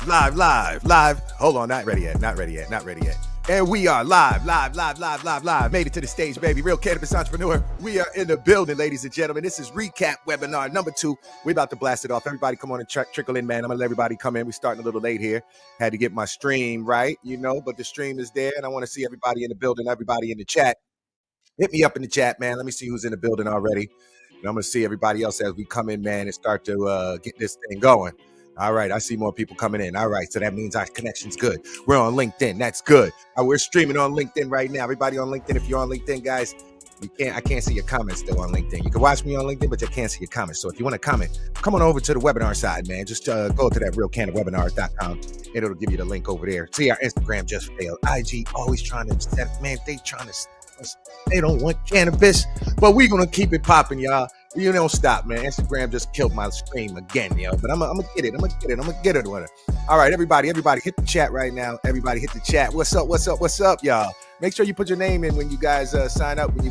live. Hold on, not ready yet. And we are live. Made it to the stage, baby. Real Cannabis Entrepreneur. We are in the building, ladies and gentlemen. This is recap webinar number 2. We're about to blast it off. Everybody come on and trickle in, man. I'm going to let everybody come in. We're starting a little late here. Had to get my stream right, but the stream is there, and I want to see everybody in the building, everybody in the chat. Hit me up in the chat, man. Let me see who's in the building already. And I'm going to see everybody else as we come in, man, and start to get this thing going. All right, I see more people coming in. All right, so that means our connection's good. We're on LinkedIn. That's good. We're streaming on LinkedIn right now. Everybody on LinkedIn, if you're on LinkedIn, guys, I can't see your comments still on LinkedIn. You can watch me on LinkedIn, but you can't see your comments. So if you want to comment, come on over to the webinar side, man. Just go to that realcannawebinar.com, and it'll give you the link over there. See, our Instagram just failed. IG always trying to set, man, they don't want cannabis, but we're going to keep it popping, y'all. You don't stop, man. Instagram just killed my stream again, but I'm gonna get it. I'm gonna get it with it. All right, everybody hit the chat right now. Everybody hit the chat. What's up, y'all? Make sure you put your name in when you guys sign up, when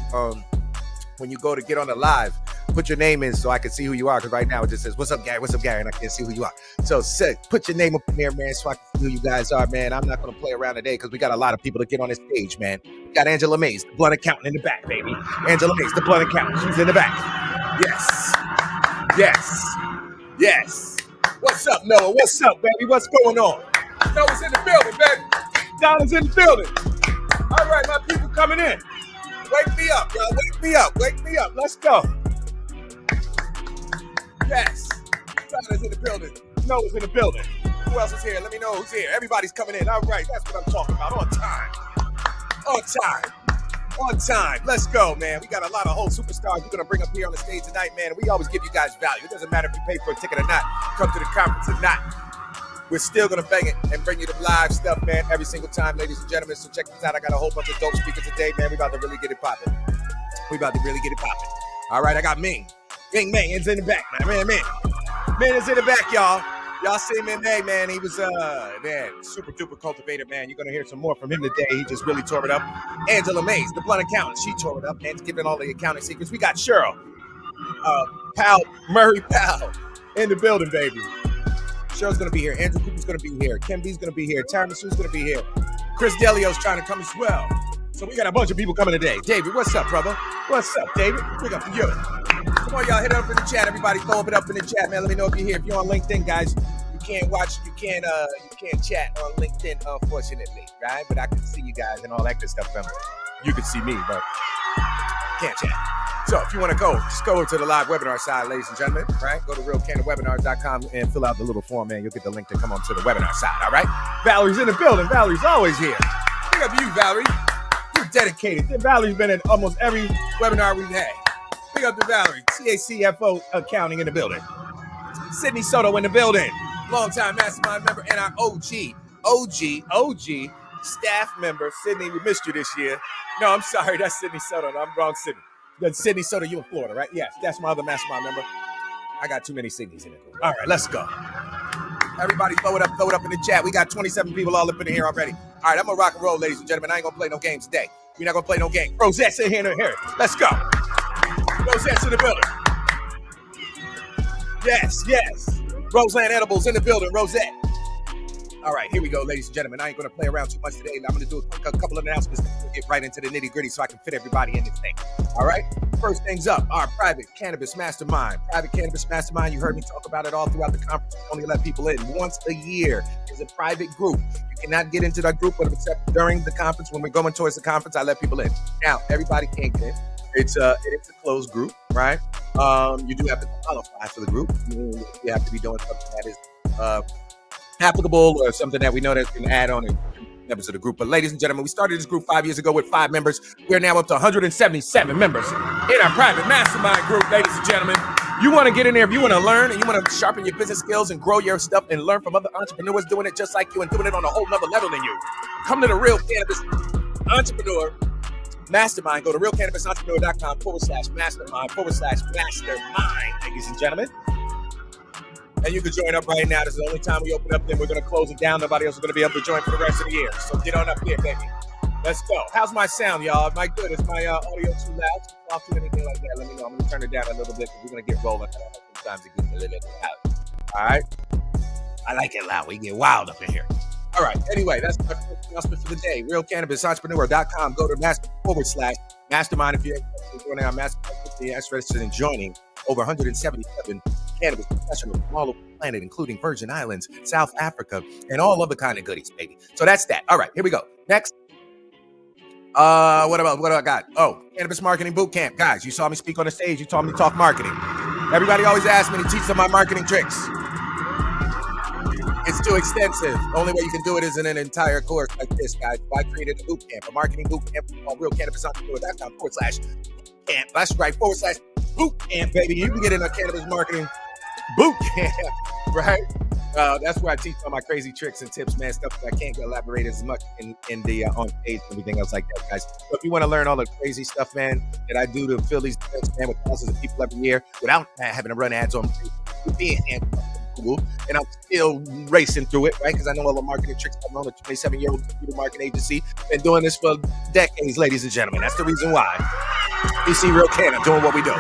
you go to get on the live. Put your name in so I can see who you are, because right now it just says, what's up, Gary, and I can't see who you are. So put your name up in there, man, so I can see who you guys are, man. I'm not going to play around today because we got a lot of people to get on this stage, man. We got Angela Mays, the blunt accountant, in the back, baby. Angela Mays, the blunt accountant. She's in the back. Yes. What's up, Noah? What's up, baby? What's going on? Noah's in the building, baby. Donna's in the building. All right, my people coming in. Wake me up, y'all. Wake me up. Let's go. Yes. Donna's in the building. Noah's in the building. Who else is here? Let me know who's here. Everybody's coming in. All right. That's what I'm talking about. On time. Let's go, man. We got a lot of whole superstars we're going to bring up here on the stage tonight, man. And we always give you guys value. It doesn't matter if you pay for a ticket or not, come to the conference or not. We're still going to bang it and bring you the live stuff, man, every single time, ladies and gentlemen. So check this out. I got a whole bunch of dope speakers today, man. We about to really get it popping. All right, I got Minh. Minh is in the back, man. Minh is in the back, y'all. Y'all see Minh, man. He was, super duper cultivator, man. You're going to hear some more from him today. He just really tore it up. Angela Mays, the blunt accountant, she tore it up, man. Giving all the accounting secrets. We got Scheril, Powell-Murray in the building, baby. Cheril's going to be here. Andrew Cooper's going to be here. Ken B's going to be here. Tiramisu's going to be here. Chris Dell'Olio's trying to come as well. So we got a bunch of people coming today. David, what's up, brother? What's up, David? Big up to you. Come on, y'all, hit it up in the chat. Everybody throw it up in the chat, man. Let me know if you're here. If you're on LinkedIn, guys, you can't chat on LinkedIn, unfortunately, right? But I can see you guys and all that good stuff. You can see me, but can't chat. So if you want to just go to the live webinar side, ladies and gentlemen, right? Go to realcannabusiness.com and fill out the little form, man. You'll get the link to come on to the webinar side, all right? Valerie's in the building. Valerie's always here. Big up to you, Valerie. You're dedicated. Valerie's been in almost every webinar we've had. Big up to Valerie. CACFO Accounting in the building. Sydney Soto in the building. Longtime mastermind member and our OG staff member. Sydney, we missed you this year. No, I'm sorry. That's Sydney Soto. No, I'm wrong, Sydney. That's Sydney Soto, you in Florida, right? Yes, that's my other mastermind member. I got too many Sydneys in it. All right, let's go. Everybody throw it up in the chat. We got 27 people all up in here already. All right, I'm going to rock and roll, ladies and gentlemen. I ain't going to play no games today. We're not going to play no game. Rosette's in here. Let's go. Rosette's in the building. Yes. Roseland Edibles in the building. Rosette. All right, here we go, ladies and gentlemen. I ain't going to play around too much today. I'm going to do a couple of announcements to get right into the nitty-gritty so I can fit everybody in this thing. All right? First things up, our private cannabis mastermind. Private cannabis mastermind, you heard me talk about it all throughout the conference. We only let people in once a year. It's a private group. You cannot get into that group, but except during the conference, when we're going towards the conference, I let people in. Now, everybody can't get in. It is a closed group, right? You do have to qualify for the group. You have to be doing something that is applicable or something that we know that can add on and members of the group. But ladies and gentlemen, we started this group 5 years ago with 5 members. We're now up to 177 members in our private mastermind group, ladies and gentlemen. You want to get in there if you want to learn and you want to sharpen your business skills and grow your stuff and learn from other entrepreneurs doing it just like you and doing it on a whole nother level than you. Come to the Real Cannabis Entrepreneur Mastermind. Go to realcannabusentrepreneur.com/mastermind/mastermind, ladies and gentlemen. And you can join up right now. This is the only time we open up. Then we're going to close it down. Nobody else is going to be able to join for the rest of the year. So get on up here, baby. Let's go. How's my sound, y'all? Am I good? Is my audio too loud? Talk to anything like that? Let me know. I'm going to turn it down a little bit because we're going to get rolling. Sometimes it gets a little bit loud. All right. I like it loud. We get wild up in here. All right. Anyway, that's our first announcement for the day. RealCannabisEntrepreneur.com. Go to /mastermind if you're interested in joining our mastermind. You're interested in joining over 177 cannabis professionals from all over the planet, including Virgin Islands, South Africa, and all other kind of goodies, baby. So that's that. All right, here we go. Next. What do I got? Oh, Cannabis Marketing Bootcamp. Guys, you saw me speak on the stage. You saw me talk marketing. Everybody always asks me to teach them my marketing tricks. It's too extensive. The only way you can do it is in an entire course like this, guys. So I created a bootcamp, a marketing bootcamp on realcannabisentrepreneur.com/bootcamp. That's right, /bootcamp, baby. You can get in a cannabis marketing bootcamp, right? That's where I teach all my crazy tricks and tips, man. Stuff that I can't elaborate as much in the on stage and everything else like that, guys. So if you want to learn all the crazy stuff, man, that I do to fill these events, man, with thousands of people every year without having to run ads on being Google, and I'm still racing through it, right? Because I know all the marketing tricks. I've known a 27-year-old computer marketing agency, been doing this for decades, ladies and gentlemen. That's the reason why you see Real Canna doing what we do.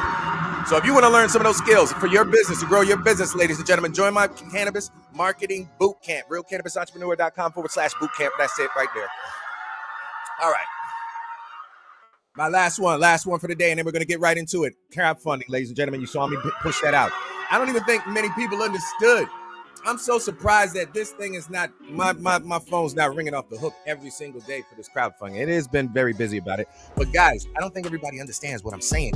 So if you want to learn some of those skills for your business, to grow your business, ladies and gentlemen, join my cannabis marketing bootcamp, realcannabisentrepreneur.com/bootcamp. That's it right there. All right. My last one for the day, and then we're going to get right into it. Crowdfunding, ladies and gentlemen. You saw me push that out. I don't even think many people understood. I'm so surprised that this thing is not, my phone's not ringing off the hook every single day for this crowdfunding. It has been very busy about it. But guys, I don't think everybody understands what I'm saying.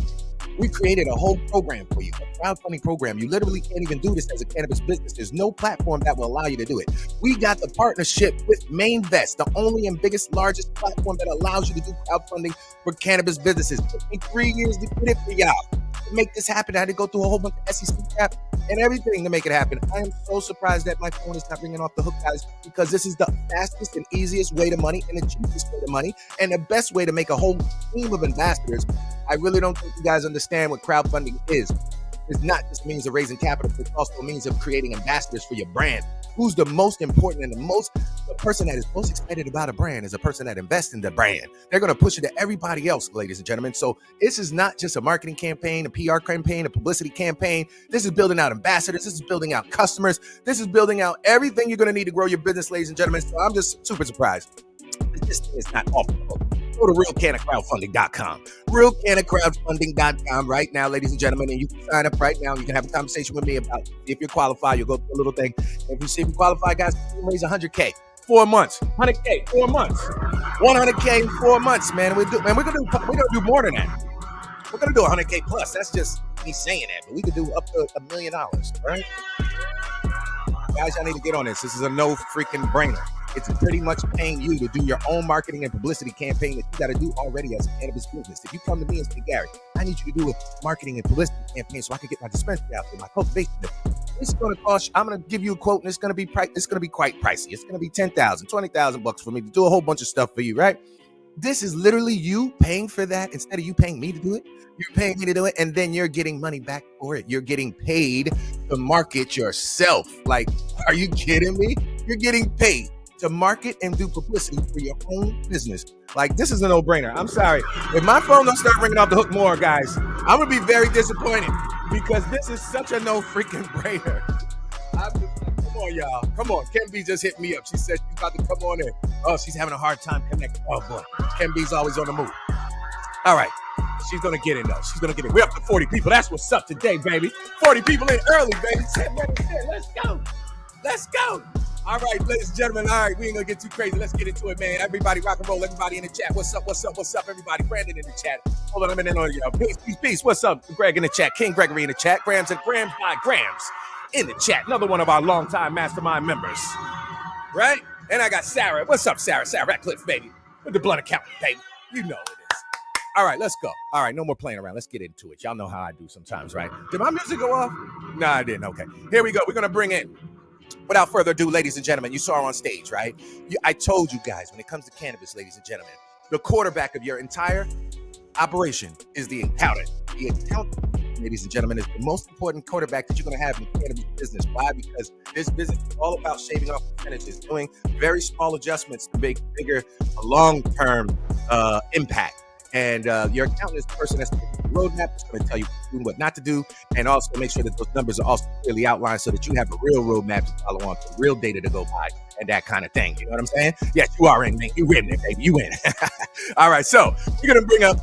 We created a whole program for you, a crowdfunding program. You literally can't even do this as a cannabis business. There's no platform that will allow you to do it. We got the partnership with Mainvest, the only and biggest, largest platform that allows you to do crowdfunding for cannabis businesses. It took me 3 years to get it for y'all. To make this happen, I had to go through a whole bunch of SEC crap and everything to make it happen. I am so surprised that my phone is not ringing off the hook, guys, because this is the fastest and easiest way to money and the cheapest way to money and the best way to make a whole team of ambassadors. I really don't think you guys understand what crowdfunding is. It's not just a means of raising capital, but it's also a means of creating ambassadors for your brand. Who's the most important and the person that is most excited about a brand is a person that invests in the brand. They're going to push it to everybody else, ladies and gentlemen. So this is not just a marketing campaign, a PR campaign, a publicity campaign. This is building out ambassadors. This is building out customers. This is building out everything you're going to need to grow your business, ladies and gentlemen. So I'm just super surprised. This thing is not off the hook. Go to realcannacrowdfunding.com. Realcannacrowdfunding.com right now, ladies and gentlemen, and you can sign up right now. You can have a conversation with me about if you're qualified. You'll go through a little thing. And if you see if you qualify, guys, you can raise $100K, 4 months, $100K, 4 months, $100K in 4 months, man. We're gonna do more than that. We're gonna do $100K plus. That's just me saying that, but we could do up to $1 million, right? Guys, y'all need to get on this. This is a no freaking brainer. It's pretty much paying you to do your own marketing and publicity campaign that you got to do already as a cannabis business. If you come to me and say, Gary, I need you to do a marketing and publicity campaign so I can get my dispensary out there, my cultivation. It's going to cost you, I'm going to give you a quote, and it's going to be quite pricey. It's going to be $10,000, $20,000 for me to do a whole bunch of stuff for you, right? This is literally you paying for that instead of you paying me to do it. You're paying me to do it, and then you're getting money back for it. You're getting paid to market yourself. Like, are you kidding me? You're getting paid to market and do publicity for your own business. Like, this is a no-brainer. I'm sorry. If my phone don't start ringing off the hook more, guys, I'm going to be very disappointed because this is such a no-freaking-brainer. I'm just like, come on, y'all. Come on. Ken B just hit me up. She said she's about to come on in. Oh, she's having a hard time connecting. Oh, boy. Ken B's always on the move. All right. She's going to get in, though. She's going to get in. We're up to 40 people. That's what's up today, baby. 40 people in early, baby. Let's go. Let's go. All right, ladies and gentlemen. All right, we ain't gonna get too crazy. Let's get into it, man. Everybody rock and roll. Everybody in the chat. What's up? What's up? What's up, everybody? Brandon in the chat. Hold on a minute on you. Peace. What's up? Greg in the chat. King Gregory in the chat. Grams and Grams by Grams in the chat. Another one of our longtime mastermind members. Right? And I got Sarah. What's up, Sarah? Sarah Ratcliffe, baby. With the blunt accountant, baby. You know it is. All right, let's go. All right, no more playing around. Let's get into it. Y'all know how I do sometimes, right? Did my music go off? No, I didn't. Okay. Here we go. We're gonna bring in, without further ado, ladies and gentlemen, you saw her on stage, right? I told you guys, when it comes to cannabis, ladies and gentlemen, the quarterback of your entire operation is the accountant. The accountant, ladies and gentlemen, is the most important quarterback that you're going to have in the cannabis business. Why? Because this business is all about shaving off percentages, doing very small adjustments to make bigger, long-term impact. And your accountant is the person that's roadmap. It's going to tell you what to do and what not to do, and also make sure that those numbers are also clearly outlined so that you have a real roadmap to follow on, to real data to go by, and that kind of thing. You know what I'm saying? Yes, you are in, man. You win there, baby. You win. All right, so we're going to bring up,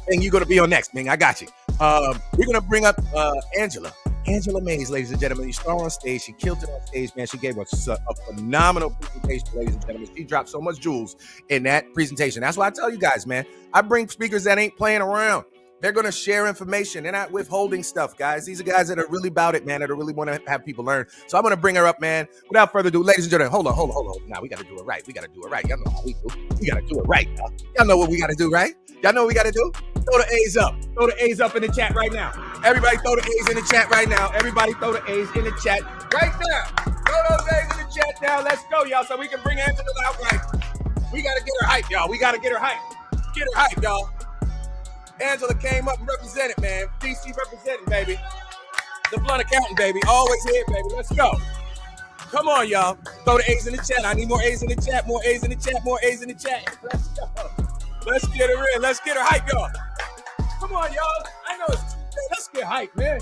and you're going to be on next, Minh. I got you. We're going to bring up Angela Mays, ladies and gentlemen. You saw her on stage. She killed it on stage, man. She gave us a phenomenal presentation, ladies and gentlemen. She dropped so much jewels in that presentation. That's why I tell you guys, man, I bring speakers that ain't playing around. They're going to share information. They're not withholding stuff, guys. These are guys that are really about it, man, that really want to have people learn. So I'm going to bring her up, man. Without further ado, ladies and gentlemen, hold on. Now, we got to do it right. Y'all know how we do. We got to do it right, y'all. Y'all know what we got to do, right? Y'all know what we got to do? Throw the A's up. Throw the A's up in the chat right now. Everybody throw the A's in the chat right now. Everybody throw the A's in the chat right now. Throw those A's in the chat now. Let's go, y'all, so we can bring Angela out right. We got to get her hype, y'all. Get her hype, y'all. Angela came up and represented, man. DC representing, baby. The blunt accountant, baby. Always here, baby. Let's go. Come on, y'all. Throw the A's in the chat. I need more A's in the chat. More A's in the chat. Let's go. Let's get her in. Let's get her hype, y'all. Come on, y'all. I know it's Tuesday. Let's get hype, man.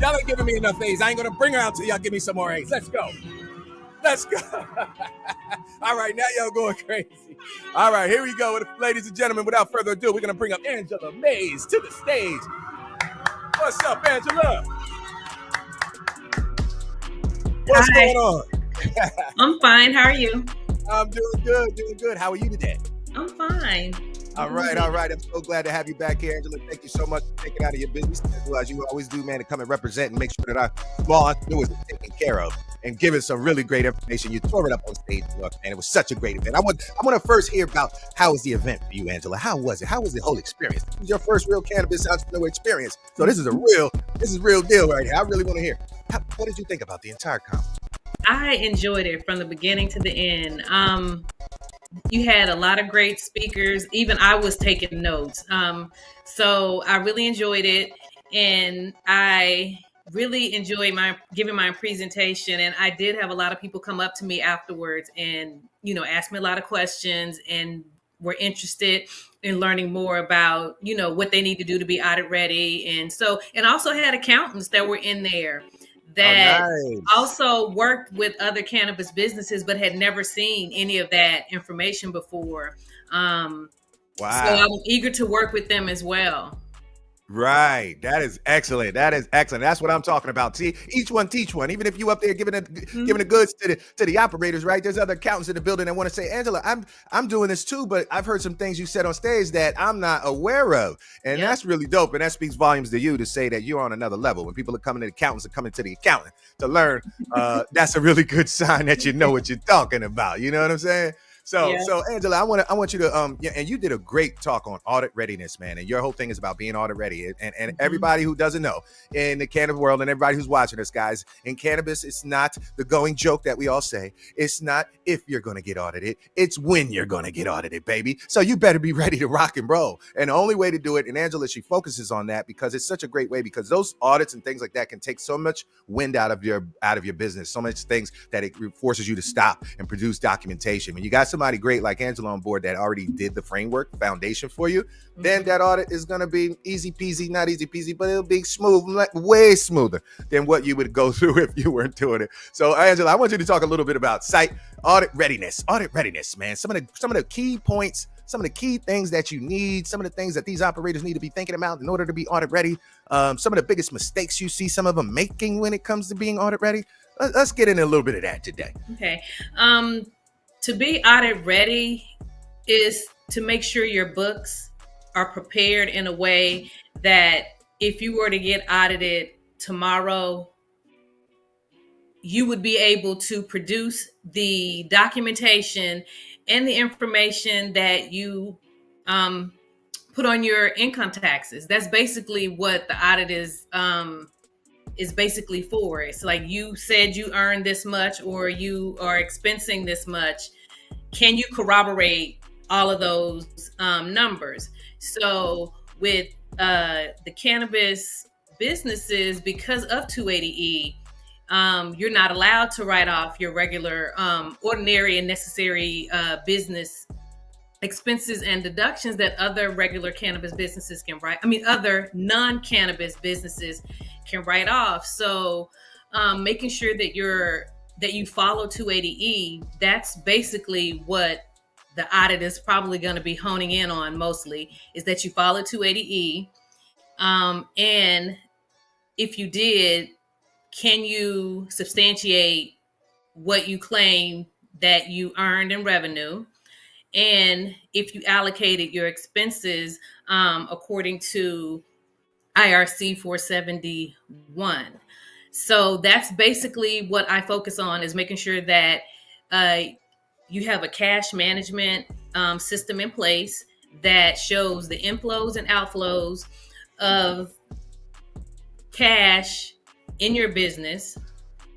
Y'all ain't giving me enough A's. I ain't going to bring her out till y'all give me some more A's. Let's go. All right, now y'all going crazy. All right, here we go. Ladies and gentlemen, without further ado, we're going to bring up Angela Mays to the stage. What's up, Angela? What's going on? I'm fine. How are you? I'm doing good. How are you today? I'm fine. All right. I'm so glad to have you back here, Angela. Thank you so much for taking out of your busy schedule, as you always do, man, to come and represent and make sure that our small entrepreneurs are taken care of and give us some really great information. You tore it up on stage, man. It was such a great event. I want to first hear about how was the event for you, Angela? How was it? How was the whole experience? This was your first real cannabis entrepreneur experience. So this is real deal right here. I really want to hear. What did you think about the entire conference? I enjoyed it from the beginning to the end. You had a lot of great speakers. Even I was taking notes. So I really enjoyed it. And I really enjoyed giving my presentation. And I did have a lot of people come up to me afterwards and, ask me a lot of questions and were interested in learning more about, what they need to do to be audit ready. And also had accountants that were in there that also worked with other cannabis businesses, but had never seen any of that information before. Wow. So I'm eager to work with them as well. Right. That is excellent. That's what I'm talking about. See, each one teach one. Even if you up there giving the goods to the operators, right? There's other accountants in the building that want to say, Angela, I'm doing this too, but I've heard some things you said on stage that I'm not aware of. And that's really dope. And that speaks volumes to you to say that you're on another level. When people are coming to the accountants, are coming to the accountant to learn, that's a really good sign that you know what you're talking about. You know what I'm saying? So Angela, I want you to and you did a great talk on audit readiness, man. And your whole thing is about being audit ready. And everybody who doesn't know in the cannabis world and everybody who's watching us, guys, in cannabis, it's not the going joke that we all say. It's not if you're going to get audited. It's when you're going to get audited, baby. So you better be ready to rock and roll. And the only way to do it, and Angela, she focuses on that because it's such a great way, because those audits and things like that can take so much wind out of your business, so much things that it forces you to stop and produce documentation. When you got somebody great like Angela on board that already did the framework foundation for you, then that audit is going to be easy peasy, not easy peasy, but it'll be smooth, way smoother than what you would go through if you weren't doing it. So Angela, I want you to talk a little bit about site audit readiness, man. Some of the key points, some of the key things that you need, some of the things that these operators need to be thinking about in order to be audit ready. Some of the biggest mistakes you see some of them making when it comes to being audit ready. Let's get into a little bit of that today. Okay. To be audit ready is to make sure your books are prepared in a way that if you were to get audited tomorrow, you would be able to produce the documentation and the information that you put on your income taxes. That's basically what the audit is basically for. It's like, you said you earned this much or you are expensing this much. Can you corroborate all of those numbers? So with the cannabis businesses, because of 280E, you're not allowed to write off your regular ordinary and necessary business expenses and deductions that other regular cannabis businesses can other non-cannabis businesses can write off. So making sure that you follow 280E, that's basically what the audit is probably going to be honing in on mostly, is that you follow 280E. And if you did, can you substantiate what you claim that you earned in revenue? And if you allocated your expenses according to IRC 471. So that's basically what I focus on, is making sure that you have a cash management system in place that shows the inflows and outflows of cash in your business,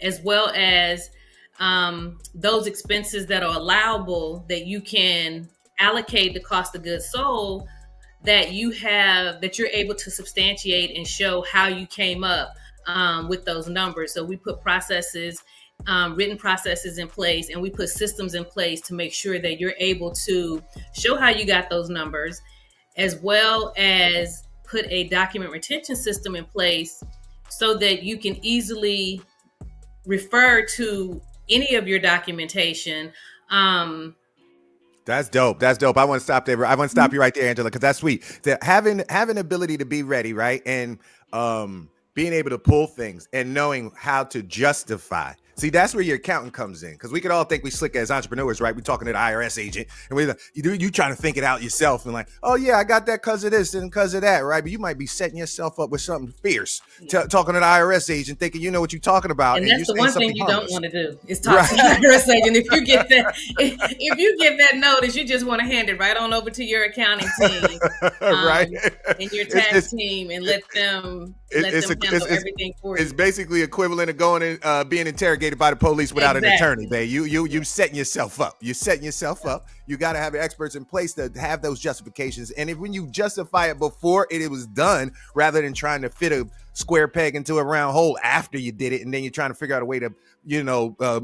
as well as those expenses that are allowable, that you can allocate the cost of goods sold, that you're able to substantiate and show how you came up with those numbers. So we put processes, written processes in place, and we put systems in place to make sure that you're able to show how you got those numbers, as well as put a document retention system in place so that you can easily refer to any of your documentation. That's dope. That's dope. I want to stop there. I want to stop you right there, Angela, because that's sweet. Having ability to be ready, right? And being able to pull things and knowing how to justify. See, that's where your accountant comes in, because we could all think we slick as entrepreneurs, right? We're talking to the IRS agent, and you trying to think it out yourself and like, oh yeah, I got that because of this and because of that, right? But you might be setting yourself up with something fierce, talking to the IRS agent, thinking you know what you're talking about. And that's the one thing you don't want to do, is talk to the IRS agent. If you get that notice, you just want to hand it right on over to your accounting team, right? And your tax team, and let them handle everything for you. It's basically equivalent of going and being interrogated by the police without an attorney, babe. You setting yourself up. You're setting yourself up. You got to have experts in place to have those justifications. And when you justify it before it was done, rather than trying to fit a square peg into a round hole after you did it, and then you're trying to figure out a way to,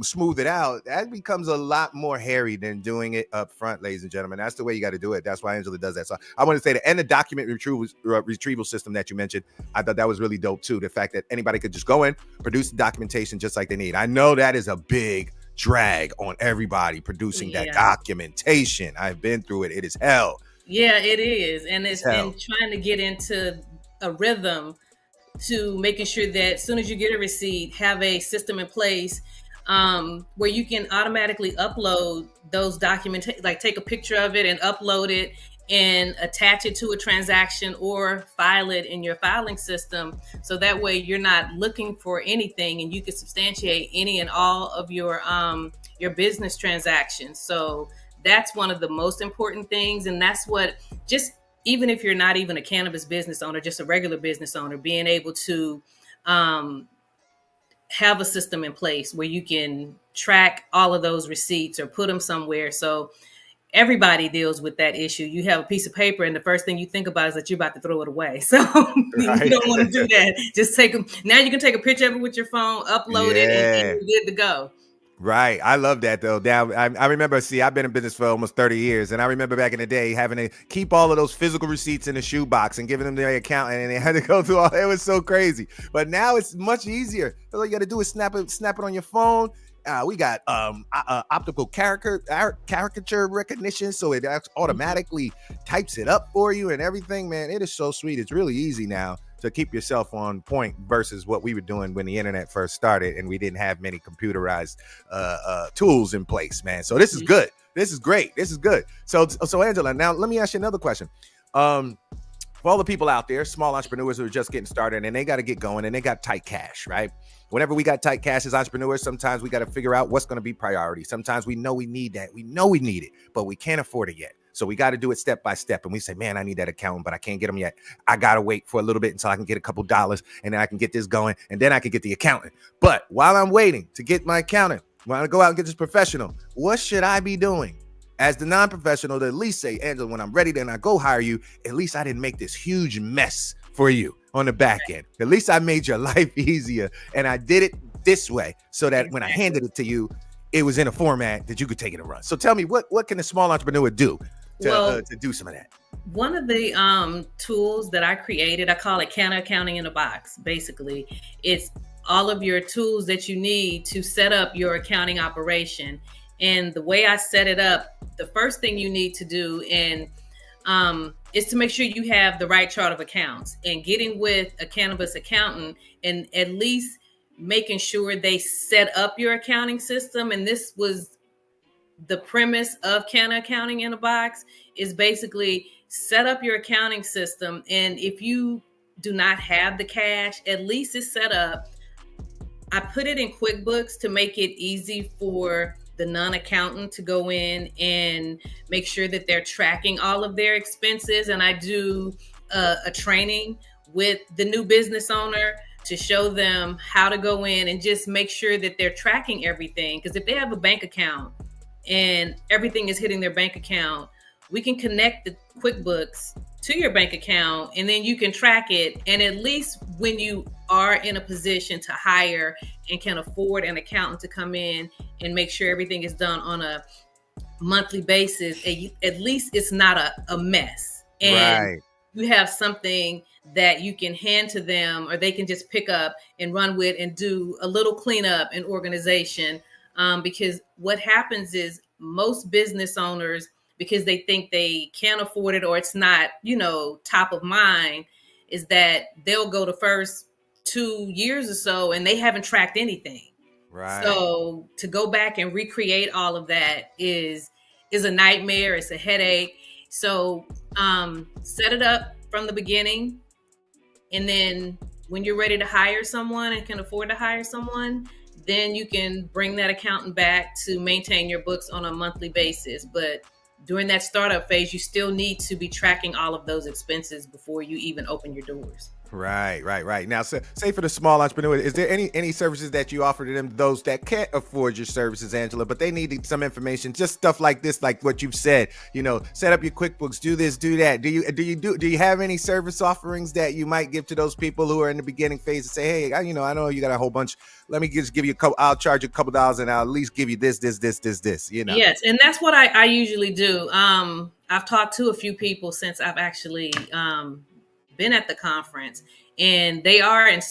smooth it out, that becomes a lot more hairy than doing it up front, ladies and gentlemen. That's the way you got to do it. That's why Angela does that. So I want to say that, and the document retrieval system that you mentioned, I thought that was really dope too. The fact that anybody could just go in, produce the documentation just like they need. I know that is a big drag on everybody producing that documentation. I've been through it. It is hell. Yeah, it is. And it's been trying to get into a rhythm to making sure that as soon as you get a receipt, have a system in place where you can automatically upload those documents, like take a picture of it and upload it and attach it to a transaction or file it in your filing system. So that way you're not looking for anything, and you can substantiate any and all of your business transactions. So that's one of the most important things. And that's what, just even if you're not even a cannabis business owner, just a regular business owner, being able to have a system in place where you can track all of those receipts or put them somewhere. So everybody deals with that issue. You have a piece of paper, and the first thing you think about is that you're about to throw it away. So you don't want to do that. Just take them. Now you can take a picture of it with your phone, upload it, and you're good to go. Right. I love that though. Now, I remember, I've been in business for almost 30 years. And I remember back in the day having to keep all of those physical receipts in a shoebox and giving them to their accountant, and they had to go through all. It was so crazy. But now it's much easier. All you got to do is snap it on your phone. We got optical caricature recognition, so it automatically types it up for you and everything. Man, it is so sweet. It's really easy now to keep yourself on point versus what we were doing when the internet first started and we didn't have many computerized tools in place, man. So this is good. This is great. This is good. So Angela, now let me ask you another question. For all the people out there, small entrepreneurs who are just getting started and they got to get going and they got tight cash, right? Whenever we got tight cash as entrepreneurs, sometimes we got to figure out what's going to be priority. Sometimes we know we need that. We know we need it, but we can't afford it yet. So we got to do it step by step. And we say, man, I need that accountant, but I can't get them yet. I got to wait for a little bit until I can get a couple dollars, and then I can get this going, and then I can get the accountant. But while I'm waiting to get my accountant, when I go out and get this professional, what should I be doing as the non-professional to at least say, Angela, when I'm ready, then I go hire you. At least I didn't make this huge mess for you on the back end. At least I made your life easier, and I did it this way so that when I handed it to you, it was in a format that you could take it and run. So tell me, what can a small entrepreneur do Well, to do some of that? one of the tools that I created, I call it Canna Accounting in a Box. Basically, it's all of your tools that you need to set up your accounting operation. And the way I set it up, the first thing you need to do is to make sure you have the right chart of accounts, and getting with a cannabis accountant and at least making sure they set up your accounting system. And this was the premise of Canna Accounting in a Box, is basically set up your accounting system. And if you do not have the cash, at least it's set up. I put it in QuickBooks to make it easy for the non-accountant to go in and make sure that they're tracking all of their expenses. And I do a training with the new business owner to show them how to go in and just make sure that they're tracking everything. Because if they have a bank account and everything is hitting their bank account, we can connect the QuickBooks to your bank account, and then you can track it. And at least when you are in a position to hire and can afford an accountant to come in and make sure everything is done on a monthly basis, at least it's not a mess. And Right. you have something that you can hand to them, or they can just pick up and run with and do a little cleanup and organization. Because what happens is most business owners, because they think they can't afford it or it's not, top of mind, is that they'll go the first 2 years or so and they haven't tracked anything. Right. So to go back and recreate all of that is a nightmare. It's a headache. So set it up from the beginning. And then when you're ready to hire someone and can afford to hire someone, then you can bring that accountant back to maintain your books on a monthly basis. But during that startup phase, you still need to be tracking all of those expenses before you even open your doors. Right. Now, say for the small entrepreneur, is there any services that you offer to them, those that can't afford your services, Angela, but they need some information, just stuff like this, like what you've said, set up your QuickBooks, do this, do that. Do you have any service offerings that you might give to those people who are in the beginning phase and say, hey, I know you got a whole bunch. Let me just give you I'll charge you a couple dollars and I'll at least give you this. Yes. And that's what I usually do. I've talked to a few people since I've actually, been at the conference, and they are in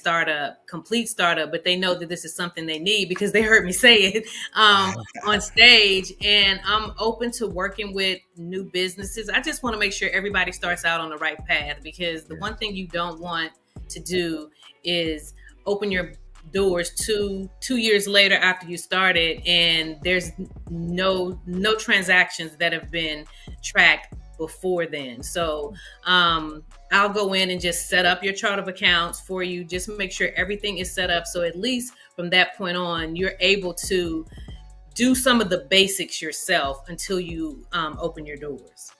complete startup, but they know that this is something they need because they heard me say it on stage. And I'm open to working with new businesses. I just want to make sure everybody starts out on the right path, because the one thing you don't want to do is open your doors two years later after you started and there's no transactions that have been tracked before then. So I'll go in and just set up your chart of accounts for you. Just make sure everything is set up. So at least from that point on, you're able to do some of the basics yourself until you open your doors.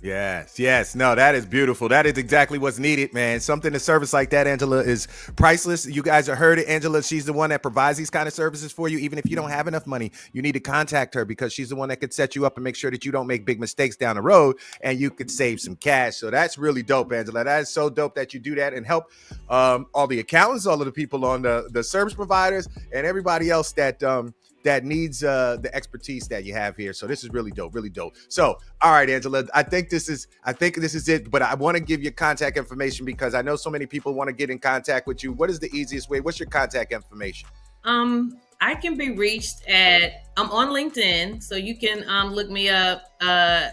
Yes. No, that is beautiful. That is exactly what's needed, man. Something to service like that, Angela, is priceless. You guys have heard it. Angela, she's the one that provides these kind of services for you. Even if you don't have enough money, you need to contact her, because she's the one that could set you up and make sure that you don't make big mistakes down the road and you could save some cash. So that's really dope, Angela. That is so dope that you do that and help all the accountants, all of the people on the service providers, and everybody else that needs the expertise that you have here. So this is really dope. So, all right, Angela, I think this is it, but I want to give you contact information because I know so many people want to get in contact with you. What is the easiest way? What's your contact information? I can be reached I'm on LinkedIn, so you can look me up as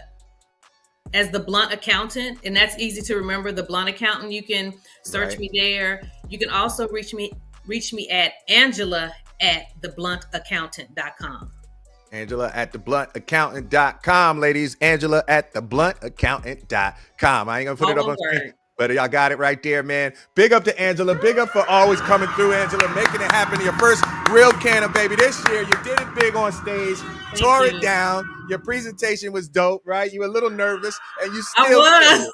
the Blunt Accountant, and that's easy to remember, the Blunt Accountant. You can search me there. You can also reach me at Angela@thebluntaccountant.com. Angela at thebluntaccountant.com, ladies. Angela at thebluntaccountant.com. I ain't gonna put it up on screen, but y'all got it right there, man. Big up to Angela. Big up for always coming through, Angela, making it happen. Your first Real Canna, baby, this year. You did it big on stage, tore it down. Your presentation was dope, right? You were a little nervous, and you still I was.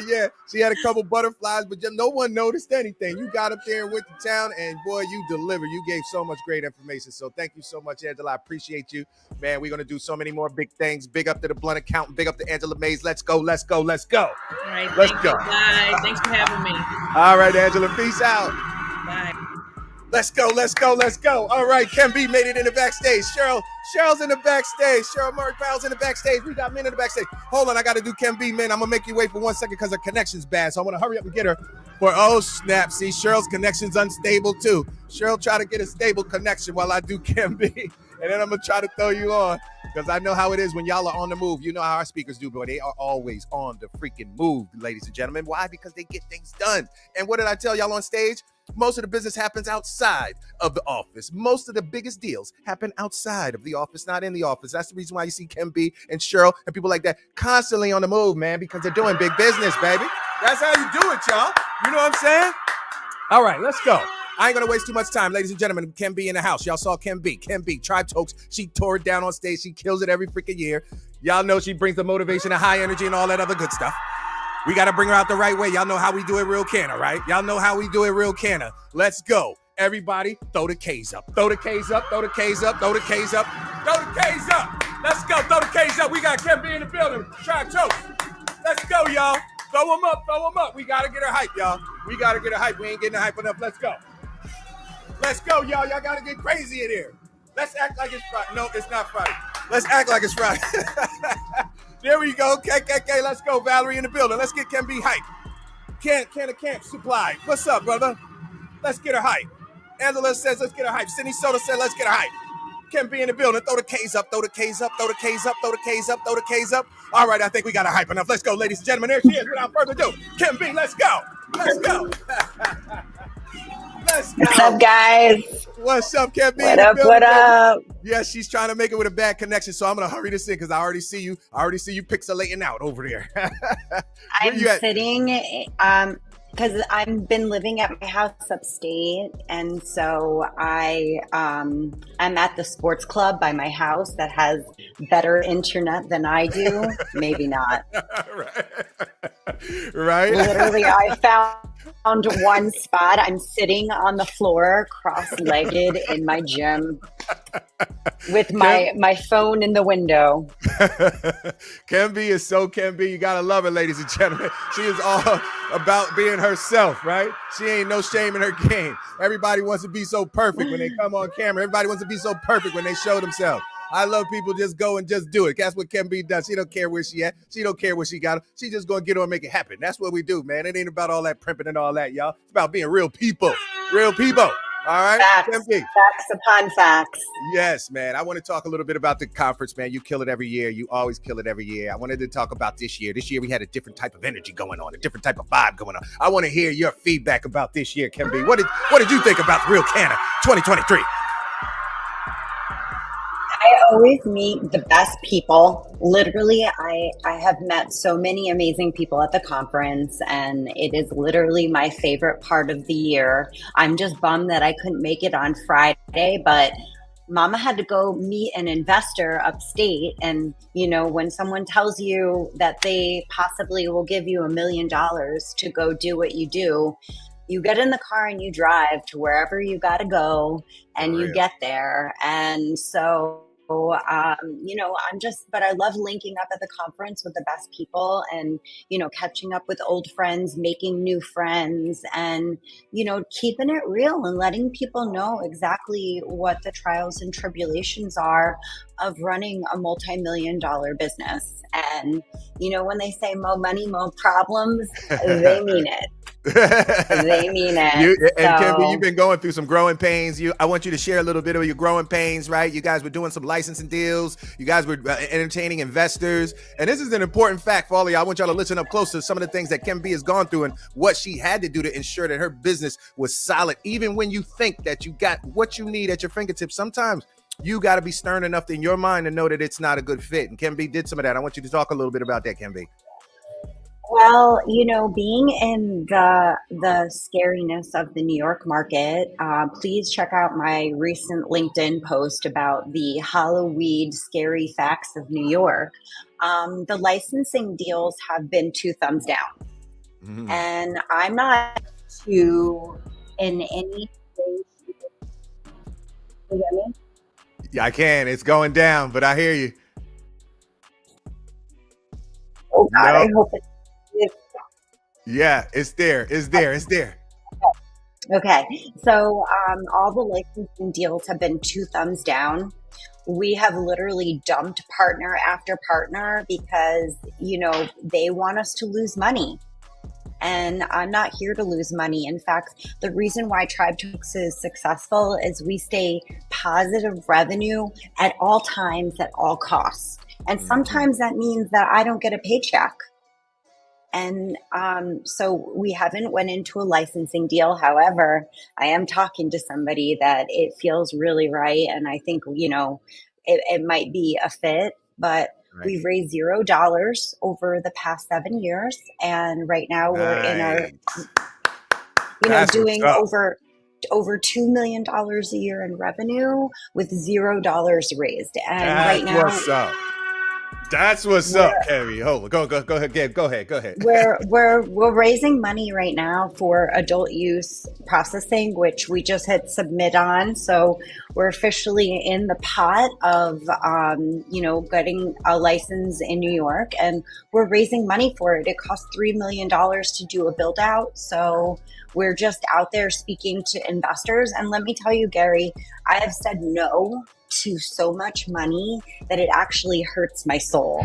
Yeah. She had a couple butterflies, but no one noticed anything. You got up there and went to town, and boy, you delivered. You gave so much great information. So thank you so much, Angela. I appreciate you, man. We're gonna do so many more big things. Big up to the Blunt Accountant. Big up to Angela Mays. Let's go. All right, Let's go. Guys. Thanks for having me. All right, Angela. Peace out. Bye. Let's go, let's go, let's go. All right, Ken B made it in the backstage. Cheryl's in the backstage. Murray Powell's in the backstage. We got Minh in the backstage. Hold on, I got to do Ken B, man. I'm going to make you wait for 1 second because her connection's bad. So I'm going to hurry up and get her. Oh, snap. See, Cheryl's connection's unstable, too. Cheryl, try to get a stable connection while I do Ken B. And then I'm going to try to throw you on because I know how it is when y'all are on the move. You know how our speakers do, boy. They are always on the freaking move, ladies and gentlemen. Why? Because they get things done. And what did I tell y'all on stage? Most of the business happens outside of the office. Most of the biggest deals happen outside of the office, not in the office. That's the reason why you see Ken B and Scheril and people like that constantly on the move, man, because they're doing big business, baby. That's how you do it, y'all. You know what I'm saying? All right, let's go. I ain't going to waste too much time, ladies and gentlemen. Ken B in the house. Y'all saw Ken B. Tribe Tokes. She tore it down on stage. She kills it every freaking year. Y'all know she brings the motivation and high energy and all that other good stuff. We got to bring her out the right way. Y'all know how we do it real Canna, right? Y'all know how we do it real Canna. Let's go. Everybody, throw the K's up. Throw the K's up. Throw the K's up. Throw the K's up. Throw the K's up. Let's go. Throw the K's up. We got Ken B in the building. Tribe Tokes. Let's go, y'all. Throw them up. Throw them up. We got to get her hype, y'all. We got to get her hype. We ain't getting her hype enough. Let's go. Let's go, y'all. Y'all got to get crazy in here. Let's act like it's Friday. No, it's not Friday. Let's act like it's Friday. There we go. KKK. Let's go. Valerie in the building. Let's get Ken B hype. Canna Camp Supply. What's up, brother? Let's get her hype. Angela says, let's get her hype. Cindy Soda said, let's get her hype. Ken B in the building. Throw the K's up. Throw the K's up. Throw the K's up. Throw the K's up. Throw the K's up. All right, I think we got her hype enough. Let's go, ladies and gentlemen. There she is. Without further ado, Ken B, let's go. Let's go. Let's go. What's up, guys? What's up, Ken B? What up? What up? Yeah, she's trying to make it with a bad connection, so I'm gonna hurry this in because I already see you pixelating out over there. I'm sitting because I've been living at my house upstate, and so I'm at the sports club by my house that has better internet than I do. Maybe not. Right. Literally, I found one spot. I'm sitting on the floor, cross-legged in my gym, with my phone in the window. Ken B is so Ken B. You gotta love her, ladies and gentlemen. She is all about being herself, right? She ain't no shame in her game. Everybody wants to be so perfect when they come on camera. Everybody wants to be so perfect when they show themselves. I love people just go and just do it. That's what Ken B does. She don't care where she at. She don't care what she got. She just gonna get on and make it happen. That's what we do, man. It ain't about all that primping and all that, y'all. It's about being real people. Real people. All right? Facts. Facts upon facts. Yes, man. I want to talk a little bit about the conference, man. You kill it every year. You always kill it every year. I wanted to talk about this year. This year we had a different type of energy going on, a different type of vibe going on. I want to hear your feedback about this year, Ken B. What did you think about the Real Canna 2023? I always meet the best people. Literally, I have met so many amazing people at the conference, and it is literally my favorite part of the year. I'm just bummed that I couldn't make it on Friday, but Mama had to go meet an investor upstate. And, you know, when someone tells you that they possibly will give you $1 million to go do what you do, you get in the car and you drive to wherever you got to go, and you get there. And so, you know, but I love linking up at the conference with the best people and, you know, catching up with old friends, making new friends, and, you know, keeping it real and letting people know exactly what the trials and tribulations are of running a multi-million-dollar business. And, you know, when they say more money, more problems, they mean it. They mean it. Ken B, you've been going through some growing pains. I want you to share a little bit of your growing pains, right? You guys were doing some licensing deals. You guys were entertaining investors. And this is an important fact for all of y'all. I want y'all to listen up close to some of the things that Ken B has gone through and what she had to do to ensure that her business was solid. Even when you think that you got what you need at your fingertips, sometimes you got to be stern enough in your mind to know that it's not a good fit. And Ken B did some of that. I want you to talk a little bit about that, Ken B. Well, you know, being in the scariness of the New York market, please check out my recent LinkedIn post about the Halloween scary facts of New York. The licensing deals have been 2 thumbs down. Mm-hmm. And I'm not in any way. You hear me? Yeah, I can. It's going down, but I hear you. Oh, God, I hope it's. Yeah, it's there. It's there. Okay, so all the licensing deals have been two thumbs down. We have literally dumped partner after partner because, they want us to lose money. And I'm not here to lose money. In fact, the reason why Tribe Talks is successful is we stay positive revenue at all times, at all costs. And sometimes that means that I don't get a paycheck. And so we haven't went into a licensing deal. However, I am talking to somebody that it feels really right. And I think, it might be a fit, but Right. we've raised $0 over the past 7 years. And right now we're in our, That's doing what's up. over $2 million a year in revenue with $0 raised. And That's right now what's up. That's what's up, Carrie. Hold on. Go ahead, Gabe. Go ahead. we're raising money right now for adult use processing, which we just hit submit on. So we're officially in the pot of getting a license in New York, and we're raising money for it. It costs $3 million to do a build out. So we're just out there speaking to investors. And let me tell you, Gary, I have said no to so much money that it actually hurts my soul.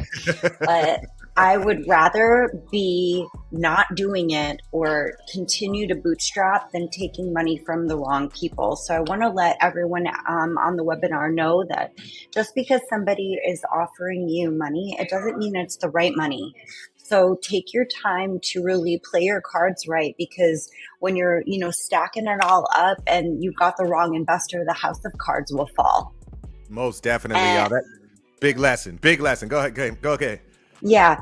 But I would rather be not doing it or continue to bootstrap than taking money from the wrong people. So I want to let everyone on the webinar know that just because somebody is offering you money, it doesn't mean it's the right money. So take your time to really play your cards right, because when you're, stacking it all up and you've got the wrong investor, the house of cards will fall. Most definitely, y'all. That big lesson. Go ahead. Yeah.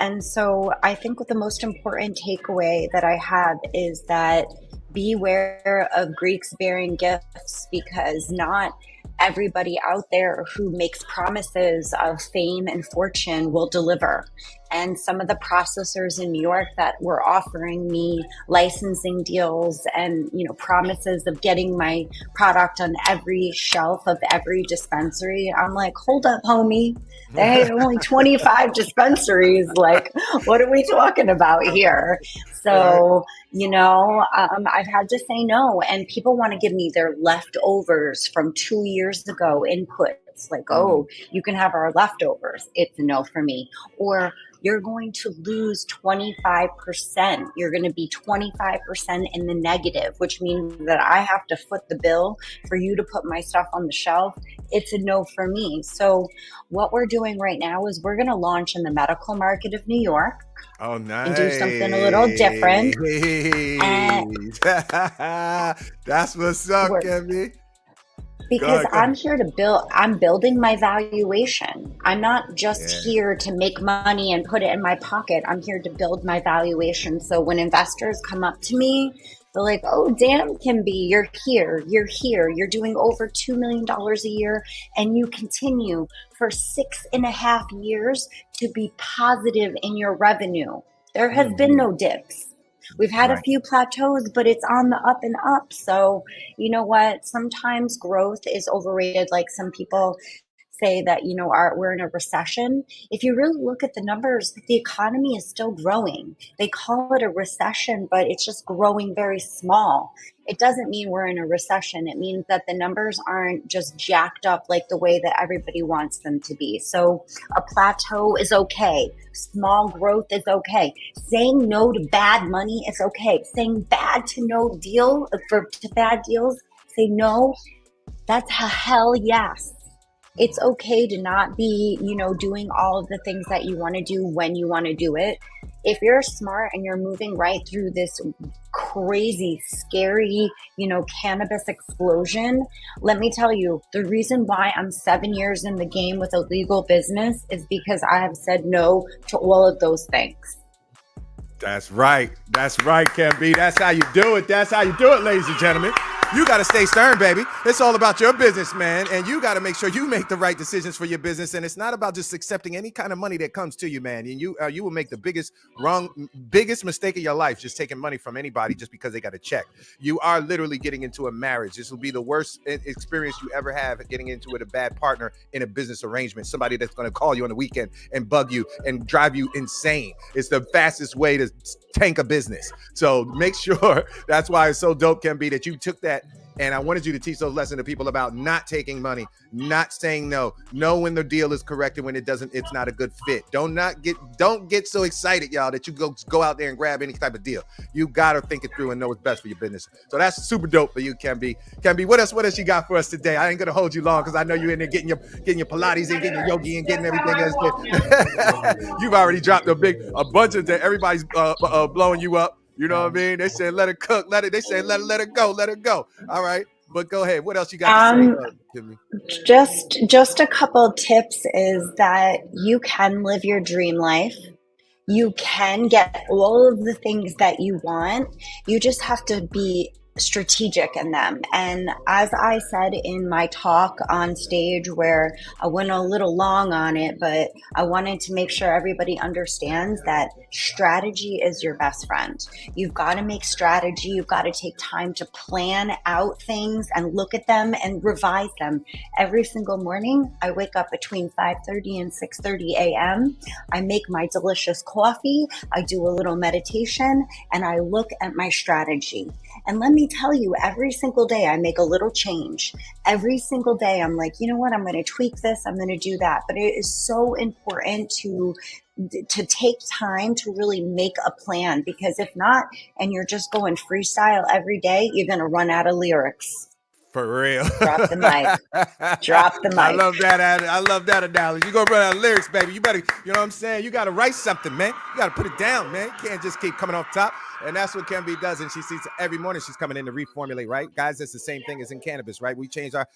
And so I think the most important takeaway that I have is that beware of Greeks bearing gifts, because not everybody out there who makes promises of fame and fortune will deliver. And some of the processors in New York that were offering me licensing deals and, promises of getting my product on every shelf of every dispensary, I'm like, hold up, homie. They have only 25 dispensaries. Like, what are we talking about here? So, I've had to say no. And people want to give me their leftovers from 2 years ago inputs. Like, oh, you can have our leftovers. It's a no for me. Or you're going to lose 25%. You're going to be 25% in the negative, which means that I have to foot the bill for you to put my stuff on the shelf. It's a no for me. So what we're doing right now is we're going to launch in the medical market of New York. Oh, nice. And do something a little different. That's what's up, Kevin. Because I'm here to I'm building my valuation. I'm not just here to make money and put it in my pocket. I'm here to build my valuation. So when investors come up to me, they're like, oh, damn, Kimby, you're here. You're doing over $2 million a year, and you continue for 6.5 years to be positive in your revenue. There has been no dips. We've had a few plateaus, but it's on the up and up. So you know what? Sometimes growth is overrated. Like some people say that, we're in a recession. If you really look at the numbers, the economy is still growing. They call it a recession, but it's just growing very small. It doesn't mean we're in a recession. It means that the numbers aren't just jacked up like the way that everybody wants them to be. So a plateau is okay. Small growth is okay. Saying no to bad money is okay. Saying bad to no deal to bad deals, say no. That's a hell yes. It's okay to not be, doing all of the things that you want to do when you want to do it. If you're smart and you're moving right through this crazy, scary, cannabis explosion, let me tell you, the reason why I'm 7 years in the game with a legal business is because I have said no to all of those things. That's right, Cannabiz. That's how you do it. Ladies and gentlemen. You got to stay stern, baby. It's all about your business, man. And you got to make sure you make the right decisions for your business. And it's not about just accepting any kind of money that comes to you, man. And you will make the biggest mistake of your life just taking money from anybody just because they got a check. You are literally getting into a marriage. This will be the worst experience you ever have getting into with a bad partner in a business arrangement. Somebody that's going to call you on the weekend and bug you and drive you insane. It's the fastest way to tank a business. So make sure, that's why it's so dope, Can Be, that you took that. And I wanted you to teach those lessons to people about not taking money, not saying no. Know when the deal is correct and when it doesn't, it's not a good fit. Don't get so excited, y'all, that you go out there and grab any type of deal. You gotta think it through and know what's best for your business. So that's super dope for you, Can Be. Can Be, what else you got for us today? I ain't gonna hold you long because I know you're in there getting your Pilates and getting your yogi and getting everything else. You've already dropped a bunch of that. Everybody's blowing you up. You know what I mean? They said, let her cook. They said, let her go. Let her go. All right. But go ahead. What else you got to say to me? Just a couple tips is that you can live your dream life. You can get all of the things that you want. You just have to be strategic in them. And as I said in my talk on stage, where I went a little long on it, but I wanted to make sure everybody understands that strategy is your best friend. You've got to make strategy. You've got to take time to plan out things and look at them and revise them. Every single morning, I wake up between 5:30 and 6:30 a.m. I make my delicious coffee. I do a little meditation and I look at my strategy. And let me tell you, every single day I make a little change. Every single day I'm like, you know what, I'm going to tweak this, I'm going to do that. But it is so important to take time to really make a plan, because if not, and you're just going freestyle every day, you're going to run out of lyrics. For real. Drop the mic. Drop the mic. I love that analogy. You're going to run out of lyrics, baby. You better, you know what I'm saying? You got to write something, man. You got to put it down, man. You can't just keep coming off top. And that's what Can Be does. And she sees every morning she's coming in to reformulate, right? Guys, that's the same thing as in cannabis, right? We change our,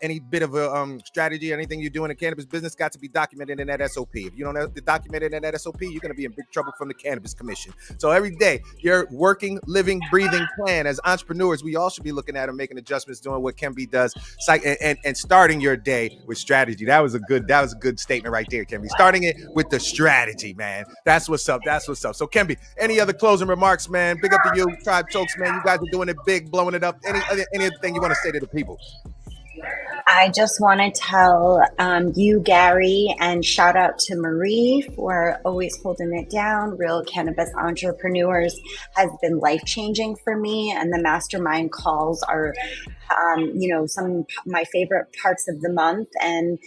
any bit of a strategy, anything you do in a cannabis business got to be documented in that SOP. If you don't have to document it in that SOP, you're going to be in big trouble from the Cannabis Commission. So every day, your working, living, breathing plan as entrepreneurs, we all should be looking at and making adjustments, doing what Can Be does, and starting your day with strategy. That was a good statement right there, Can Be. Starting it with the strategy, man. That's what's up. So Can Be, any other closing remarks, man? Big up to you, Tribe Chokes, man. You guys are doing it big, blowing it up. Any other thing you want to say to the people? I just want to tell you, Gary, and shout out to Marie for always holding it down. Real Cannabis Entrepreneurs has been life-changing for me, and the mastermind calls are some of my favorite parts of the month. And,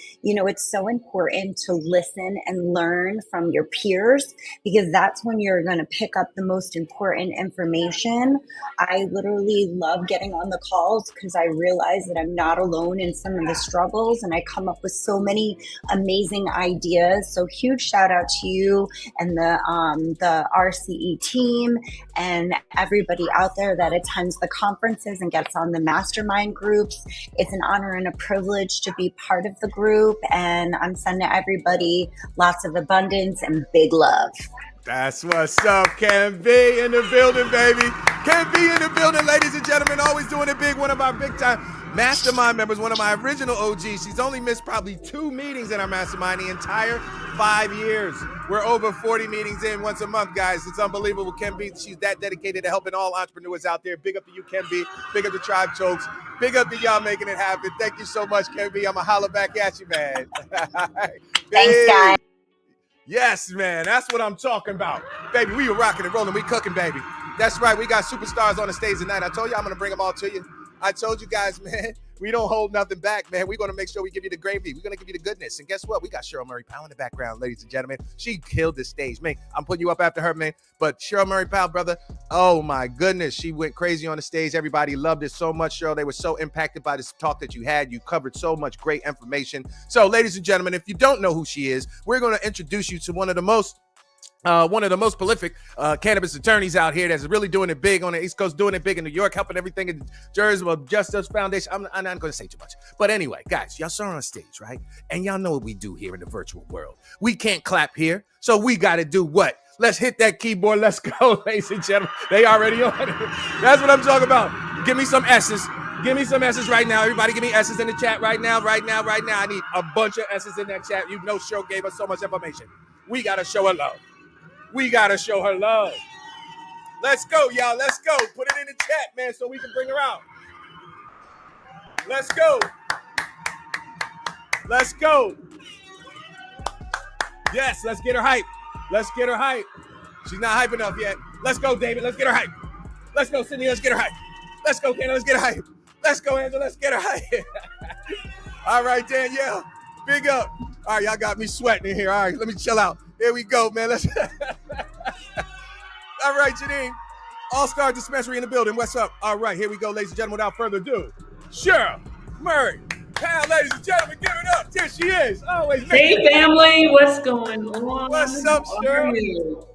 it's so important to listen and learn from your peers, because that's when you're going to pick up the most important information. I literally love getting on the calls because I realize that I'm not alone in some of the struggles, and I come up with so many amazing ideas. So huge shout out to you and the RCE team and everybody out there that attends the conferences and gets on the mastermind groups. It's an honor and a privilege to be part of the group, and I'm sending everybody lots of abundance and big love. That's what's up. Can Be in the building, baby. Can Be in the building, ladies and gentlemen. Always doing it big. One of our big time mastermind members, one of my original OGs. She's only missed probably 2 meetings in our mastermind the entire 5 years. We're over 40 meetings in once a month, guys. It's unbelievable. Can Be, she's that dedicated to helping all entrepreneurs out there. Big up to you, Can Be. Big up to Tribe Chokes. Big up to y'all making it happen. Thank you so much, Can Be. I'm going to holler back at you, man. Thanks, guys. Yes, man. That's what I'm talking about. Baby, we were rocking and rolling. We cooking, baby. That's right. We got superstars on the stage tonight. I told you I'm going to bring them all to you. I told you guys, man, we don't hold nothing back, man. We're going to make sure we give you the gravy. We're going to give you the goodness. And guess what? We got Scheril Murray-Powell in the background, ladies and gentlemen. She killed this stage, man. I'm putting you up after her, man. But Scheril Murray-Powell, brother, oh my goodness. She went crazy on the stage. Everybody loved it so much, Scheril. They were so impacted by this talk that you had. You covered so much great information. So, ladies and gentlemen, if you don't know who she is, we're going to introduce you to one of the most prolific cannabis attorneys out here that's really doing it big on the East Coast, doing it big in New York, helping everything in Jersey, Justice Foundation. I'm not going to say too much. But anyway, guys, y'all saw her on stage, right? And y'all know what we do here in the virtual world. We can't clap here, so we got to do what? Let's hit that keyboard. Let's go, ladies and gentlemen. They already on it. That's what I'm talking about. Give me some S's. Give me some S's right now. Everybody give me S's in the chat right now. I need a bunch of S's in that chat. You know Cheryl gave us so much information. We got to show her love. Let's go, y'all. Let's go. Put it in the chat, man, so we can bring her out. Let's go. Yes, let's get her hype. She's not hype enough yet. Let's go, David. Let's get her hype. Let's go, Sydney. Let's get her hype. Let's go, Canna. Let's get her hype. Let's go, Angela. Let's get her hype. All right, Danielle. Big up. All right, y'all got me sweating in here. All right, let me chill out. Here we go, man. Let's. All right, Janine. All-Star Dispensary in the building. What's up? All right, here we go, ladies and gentlemen. Without further ado, Scheril Murray. Powell, ladies and gentlemen, give it up. There she is. Always. Hey, family. What's going on? What's up, Scheril?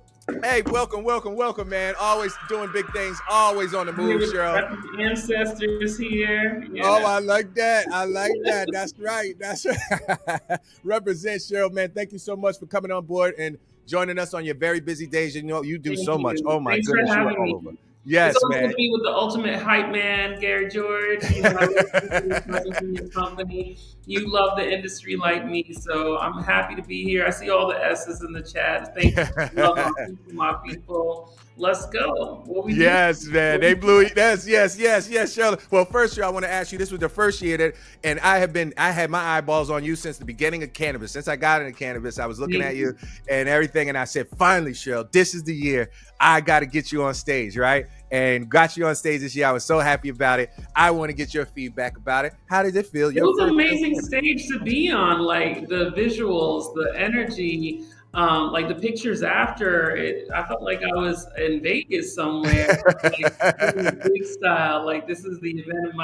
Hey, welcome, man. Always doing big things. Always on the move, Scheril. Ancestors here. Yeah. Oh, I like that. That's right. Represent, Scheril, man. Thank you so much for coming on board and joining us on your very busy days. You know, you do so much. Oh, my goodness. Thanks for having me. Over. Yes, it's man. To be with the ultimate hype man, Gary George. You know, I love your company. You love the industry like me, so I'm happy to be here. I see all the S's in the chat. Thank you. Love my people. Let's go. Yes, man. They blew it. Yes, Shirley. Well, first year, I want to ask you, this was the first year and I had my eyeballs on you since the beginning of cannabis. Since I got into cannabis, I was looking at you and everything. And I said, finally, Cheryl, this is the year I got to get you on stage, right? And got you on stage this year. I was so happy about it. I want to get your feedback about it. How did it feel? It was an amazing stage to be on. Like the visuals, the energy, like the pictures after it, I felt like I was in Vegas somewhere, like big style. Like this is the event of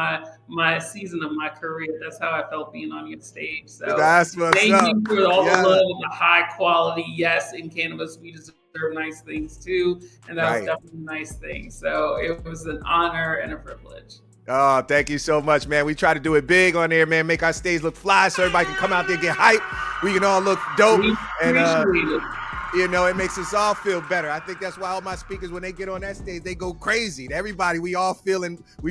my season of my career. That's how I felt being on your stage. So that's what's thank up. you for all the love and the high quality. Yes, in cannabis, we deserve nice things too, and that was definitely a nice thing. So it was an honor and a privilege. Oh, thank you so much, man. We try to do it big on there, man. Make our stage look fly so everybody can come out there and get hype. We can all look dope. And you know, it makes us all feel better. I think that's why all my speakers, when they get on that stage, they go crazy. Everybody, we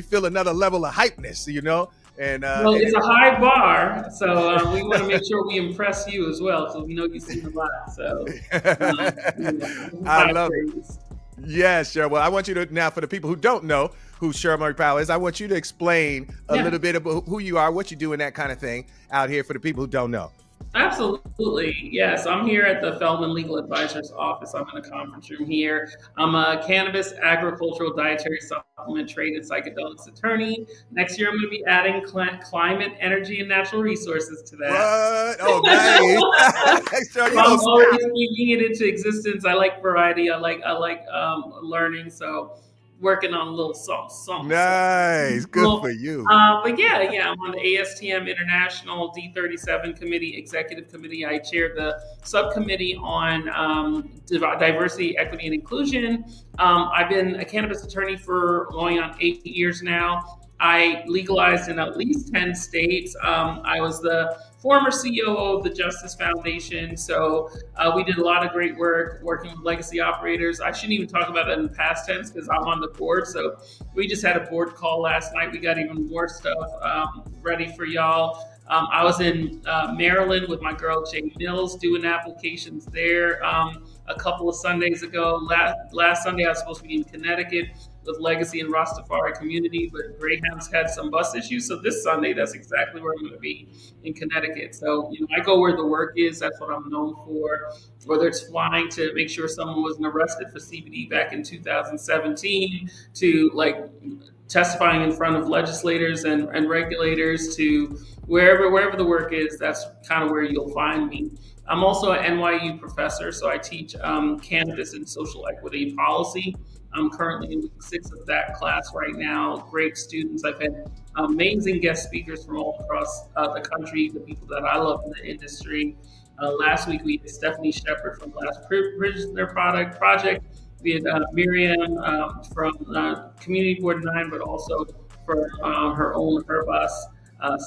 feel another level of hypeness, you know? And well, it's a high bar, so we want to make sure we impress you as well. So we know you've seen a lot. So I love it. Yeah, sure. Well, I want you to now, for the people who don't know who Scheril Murray Powell is, I want you to explain a little bit about who you are, what you do, and that kind of thing out here for the people who don't know. Absolutely. Yes, I'm here at the Feldman Legal Advisor's office. I'm in the conference room here. I'm a cannabis, agricultural, dietary supplement, trade, and psychedelics attorney. Next year, I'm going to be adding climate, energy, and natural resources to that. What? Oh, nice. So I'm always speaking it into existence. I like variety. I like learning. So working on a little something. Nice. Good for you. But yeah, I'm on the ASTM International D37 Committee, Executive Committee. I chair the subcommittee on diversity, equity, and inclusion. I've been a cannabis attorney for going on 8 years now. I legalized in at least 10 states. I was the former COO of the Justice Foundation. So we did a lot of great work working with legacy operators. I shouldn't even talk about that in the past tense because I'm on the board. So we just had a board call last night. We got even more stuff ready for y'all. I was in Maryland with my girl, Jay Mills, doing applications there a couple of Sundays ago. Last Sunday, I was supposed to be in Connecticut with Legacy and Rastafari community, but Greyhounds had some bus issues. So this Sunday, that's exactly where I'm going to be, in Connecticut. So, I go where the work is. That's what I'm known for. Whether it's flying to make sure someone wasn't arrested for CBD back in 2017, to testifying in front of legislators and regulators, to wherever the work is, that's kind of where you'll find me. I'm also an NYU professor, so I teach cannabis and social equity policy. I'm currently in week 6 of that class right now. Great students. I've had amazing guest speakers from all across the country, the people that I love in the industry. Last week, we had Stephanie Shepard from Last Prisoner Project. We had Miriam from Community Board 9, but also for her own Herbas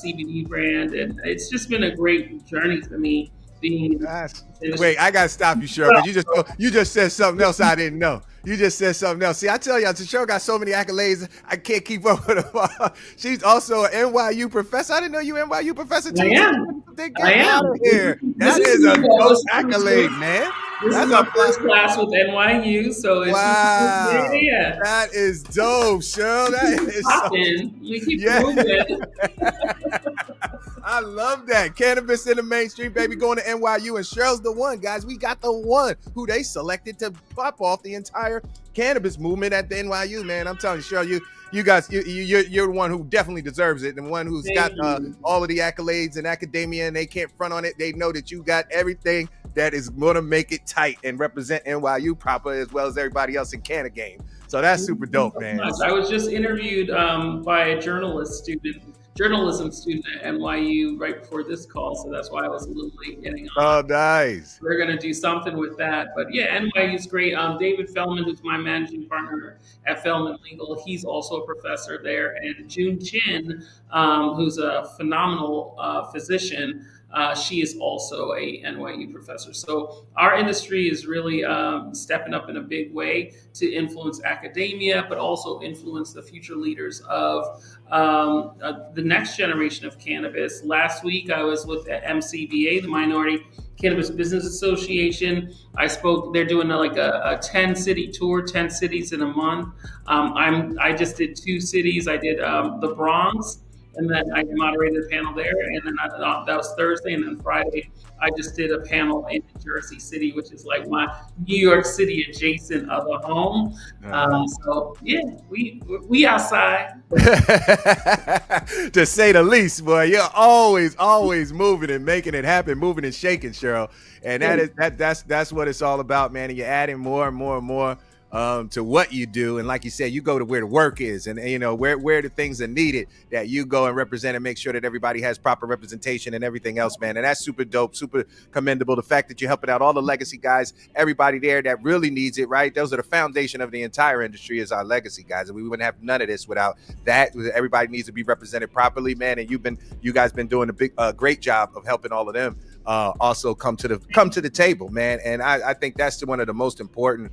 CBD brand. And it's just been a great journey for me. Wait, I gotta stop you, Cheryl, because you just said something else I didn't know. You just said something else. See, I tell y'all, Scheril got so many accolades, I can't keep up with them all. She's also an NYU professor. I didn't know you were NYU professor too. I am. Get I out am. of here. This That is a dope accolade, man. This is my first class with NYU, so it's wow. Yeah. That is dope, Scheril. That is popping. We keep moving. I love that. Cannabis in the mainstream, baby, going to NYU. And Scheril's the one, guys. We got the one who they selected to pop off the entire cannabis movement at the NYU, man. I'm telling you, Scheril, you guys, you're the one who definitely deserves it. And the one who's got all of the accolades in academia, and they can't front on it. They know that you got everything that is going to make it tight and represent NYU proper, as well as everybody else in Canna game. So that's super dope, man. I was just interviewed by a journalism student at NYU right before this call, so that's why I was a little late getting on. Oh, nice. We're going to do something with that. But yeah, NYU's great. David Feldman, who's my managing partner at Feldman Legal, he's also a professor there. And June Chin, who's a phenomenal physician, she is also a NYU professor. So our industry is really stepping up in a big way to influence academia, but also influence the future leaders of the next generation of cannabis. Last week, I was with the MCBA, the Minority Cannabis Business Association. I spoke. They're doing a 10-city tour, 10 cities in a month. I just did 2 cities. I did the Bronx, and then I moderated a panel there, and then that was Thursday, and then Friday I just did a panel in Jersey City, which is like my New York City adjacent other home. So yeah, we outside. To say the least, boy. You're always moving and making it happen, moving and shaking, Scheril. And that's what it's all about, man. And you're adding more and more and more to what you do. And like you said, you go to where the work is, and you know where the things are needed, that you go and represent and make sure that everybody has proper representation and everything else, man. And that's super dope, super commendable. The fact that you're helping out all the legacy guys, everybody there that really needs it, right? Those are the foundation of the entire industry, is our legacy guys, and we wouldn't have none of this without that. Everybody needs to be represented properly, man. And you guys been doing a great job of helping all of them also come to the table, man. And I think that's one of the most important